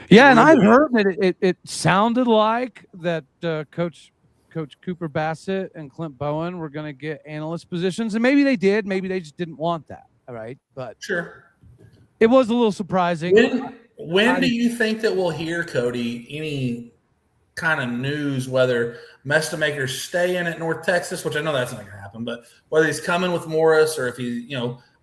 Yeah, and I heard that it sounded like that Coach Cooper Bassett and Clint Bowen were going to get analyst positions, and maybe they did. Maybe they just didn't want that. All right, but Sure. it was a little surprising. When do you think that we'll hear, Cody, any kind of news, whether Mestamaker's staying at North Texas, which I know that's not going to happen, but whether he's coming with Morris or if he,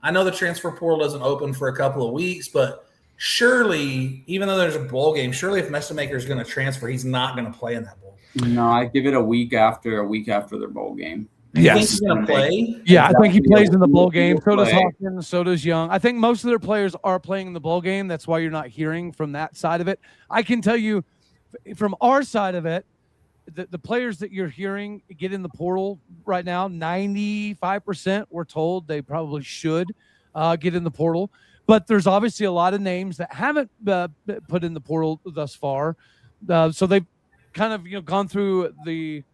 I know the transfer portal doesn't open for a couple of weeks, but surely, even though there's a bowl game, surely if Mestamaker is going to transfer, he's not going to play in that bowl game. No, I give it a week after their bowl game. You think he's going to play? Yeah, I think he plays in the bowl game. So does play. Hawkins. So does Young. I think most of their players are playing in the bowl game. That's why you're not hearing from that side of it. I can tell you from our side of it, the players that you're hearing get in the portal right now, 95% we're told they probably should get in the portal. But there's obviously a lot of names that haven't put in the portal thus far. So they've kind of gone through the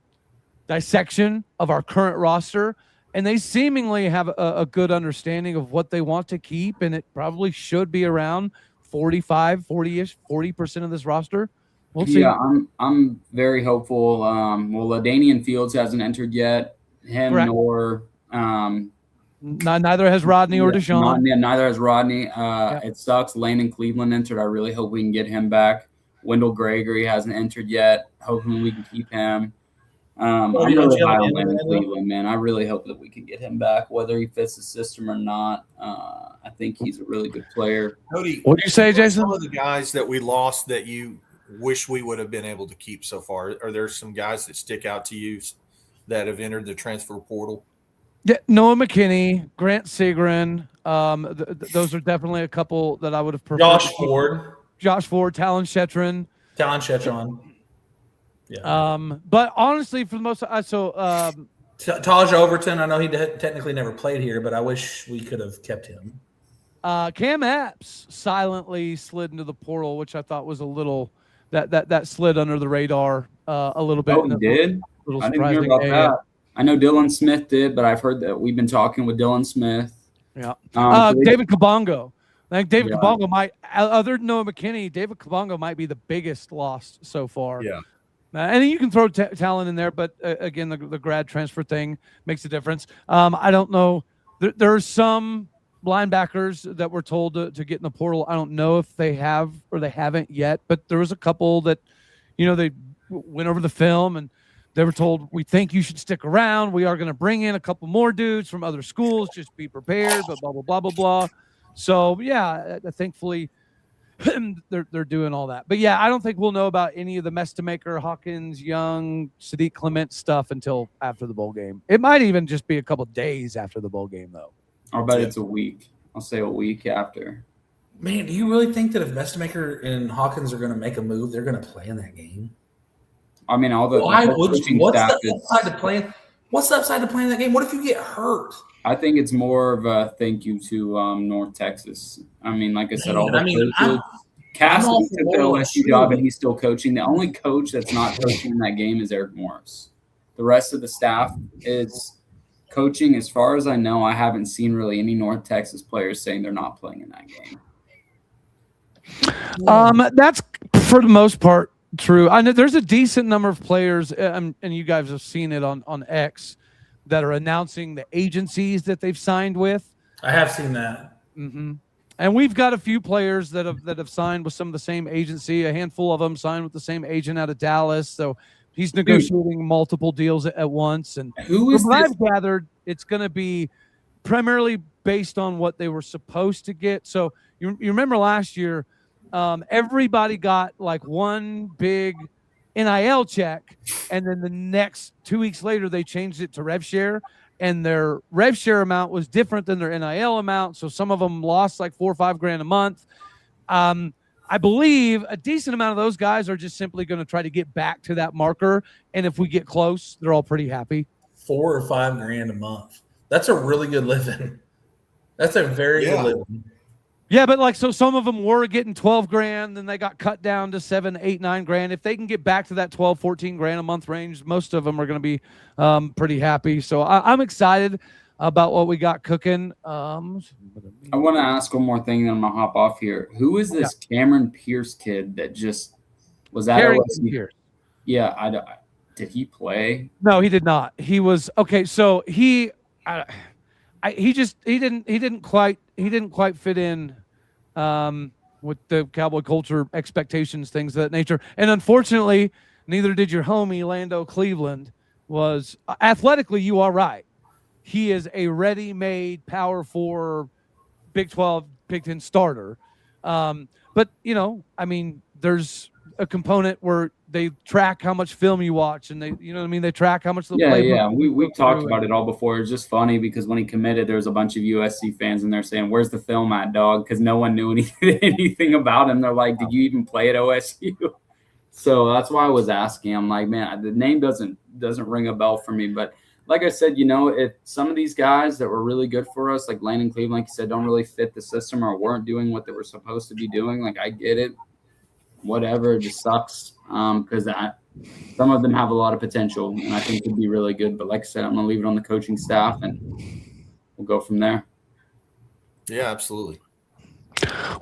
dissection of our current roster, and they seemingly have a good understanding of what they want to keep, and it probably should be around 40% of this roster. We'll see. Yeah, I'm very hopeful. LaDainian Fields hasn't entered yet. Him Correct. nor Neither has Rodney or Deshaun. Neither has Rodney. It sucks. Lane in Cleveland entered. I really hope we can get him back. Wendell Gregory hasn't entered yet. Hoping we can keep him. I'm really high on Lane in Cleveland, man. I really hope that we can get him back, whether he fits the system or not. I think he's a really good player. Cody, What do you say, Jason? Some of the guys that we lost that you wish we would have been able to keep so far, are there some guys that stick out to you that have entered the transfer portal? Yeah, Noah McKinney, Grant Segrin. Those are definitely a couple that I would have preferred. Josh Ford, Talon Shetron. Yeah. But honestly, for the most, Taj Overton, I know he technically never played here, but I wish we could have kept him. Cam Epps silently slid into the portal, which I thought was a little that slid under the radar a little bit. Oh, he did? I didn't hear about that. I know Dylan Smith did, but I've heard that we've been talking with Dylan Smith. Yeah. David Kabongo. I think David Kabongo might, other than Noah McKinney, David Kabongo might be the biggest loss so far. Yeah. And you can throw talent in there, but again, the grad transfer thing makes a difference. I don't know. There's some linebackers that were told to get in the portal. I don't know if they have or they haven't yet, but there was a couple that, they went over the film and they were told, we think you should stick around. We are going to bring in a couple more dudes from other schools. Just be prepared, but blah, blah, blah, blah, blah. So, yeah, thankfully they're doing all that. But, yeah, I don't think we'll know about any of the Mestamaker, Hawkins, Young, Sadiq Clement stuff until after the bowl game. It might even just be a couple days after the bowl game, though. I'll bet it's a week. I'll say a week after. Man, do you really think that if Mestamaker and Hawkins are going to make a move, they're going to play in that game? I mean, all the What's the upside to playing that game? What if you get hurt? I think it's more of a thank you to North Texas. I mean, like I said, coaches. Cassidy took the OSU job and he's still coaching. The only coach that's not coaching in that game is Eric Morris. The rest of the staff is coaching. As far as I know, I haven't seen really any North Texas players saying they're not playing in that game. That's for the most part true. I know there's a decent number of players, and you guys have seen it on X, that are announcing the agencies that they've signed with. I have seen that. Mm-hmm. And we've got a few players that have signed with some of the same agency. A handful of them signed with the same agent out of Dallas. So he's negotiating multiple deals at once. And who is what I've gathered, it's going to be primarily based on what they were supposed to get. So you remember last year, everybody got like one big NIL check, and then the next 2 weeks later they changed it to rev share, and their rev share amount was different than their NIL amount. So some of them lost like $4 or $5 grand a month. I believe a decent amount of those guys are just simply going to try to get back to that marker, and if we get close, they're all pretty happy. $4 or $5 grand a month. That's a really good living. That's a very good living. Yeah, but so some of them were getting 12 grand, then they got cut down to 7, 8, 9 grand. If they can get back to that 12, 14 grand a month range, most of them are going to be pretty happy. So I'm excited about what we got cooking. I want to ask one more thing, then I'm going to hop off here. Who is this Cameron Pierce kid that just was at OSU? Pierce. Yeah, did he play? No, he did not. He was okay. So he didn't quite fit in with the Cowboy culture, expectations, things of that nature. And unfortunately, neither did your homie Lando Cleveland. Was athletically, you are right. He is a ready-made Power 4, Big 12, Big 10 starter. But there's a component where they track how much film you watch, and they track how much the play. Yeah. We've talked about it all before. It's just funny because when he committed, there was a bunch of USC fans in there saying, "Where's the film at, dog?" Because no one knew anything about him. They're like, "Did you even play at OSU?" So that's why I was asking. I'm like, man, the name doesn't ring a bell for me. But like I said, if some of these guys that were really good for us, like Landon Cleveland, like you said, don't really fit the system or weren't doing what they were supposed to be doing, like I get it. Whatever, it just sucks because some of them have a lot of potential, and I think could be really good. But like I said, I'm going to leave it on the coaching staff, and we'll go from there. Yeah, absolutely.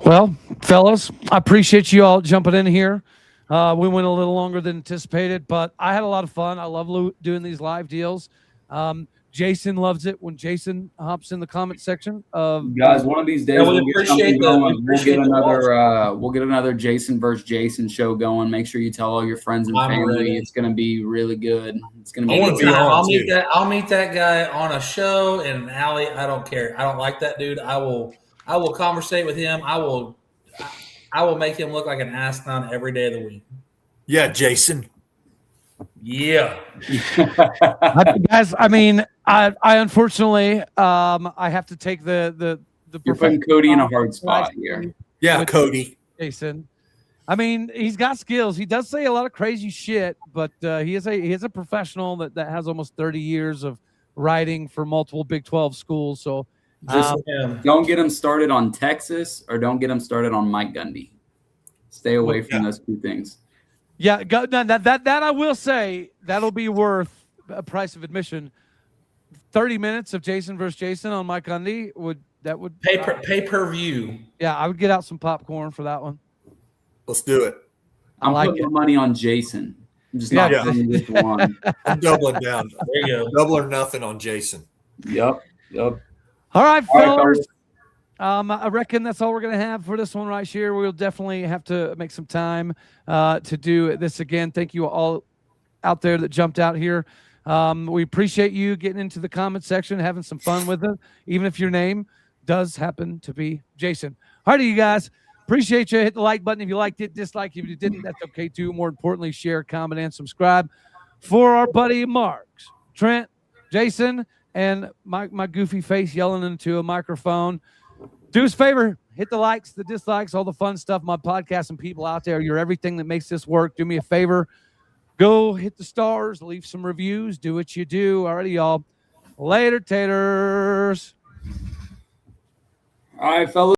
Well, fellas, I appreciate you all jumping in here. We went a little longer than anticipated, but I had a lot of fun. I love doing these live deals. Jason loves it when Jason hops in the comment section. Guys, one of these days we'll get something going. We'll get another Jason versus Jason show going. Make sure you tell all your friends and family. It's going to be really good. It's going to be. I'll meet that guy on a show in an alley. I don't care. I don't like that dude. I will conversate with him. I will make him look like an asinine every day of the week. Yeah, Jason. Yeah. Guys, I unfortunately I have to take the You're putting Cody in a hard spot here. Yeah, Cody. Jason. He's got skills. He does say a lot of crazy shit, but he is a professional that has almost 30 years of writing for multiple Big 12 schools. So don't get him started on Texas or don't get him started on Mike Gundy. Stay away from those two things. Yeah, that I will say that'll be worth a price of admission. 30 minutes of Jason versus Jason on Mike Gundy would pay per view. Yeah, I would get out some popcorn for that one. Let's do it. I'm putting money on Jason. I'm just not putting this one. I'm doubling down. There you go. Double or nothing on Jason. Yep. All right, fellas. I reckon that's all we're going to have for this one right here. We'll definitely have to make some time to do this again. Thank you all out there that jumped out here. We appreciate you getting into the comment section, having some fun with it, even if your name does happen to be Jason. All righty, you guys. Appreciate you. Hit the like button if you liked it. Dislike if you didn't. That's okay, too. More importantly, share, comment, and subscribe. For our buddy Marks, Trent, Jason, and my goofy face yelling into a microphone, do us a favor. Hit the likes, the dislikes, all the fun stuff. My podcast and people out there, you're everything that makes this work. Do me a favor. Go hit the stars. Leave some reviews. Do what you do. All righty, y'all. Later, taters. All right, fellas.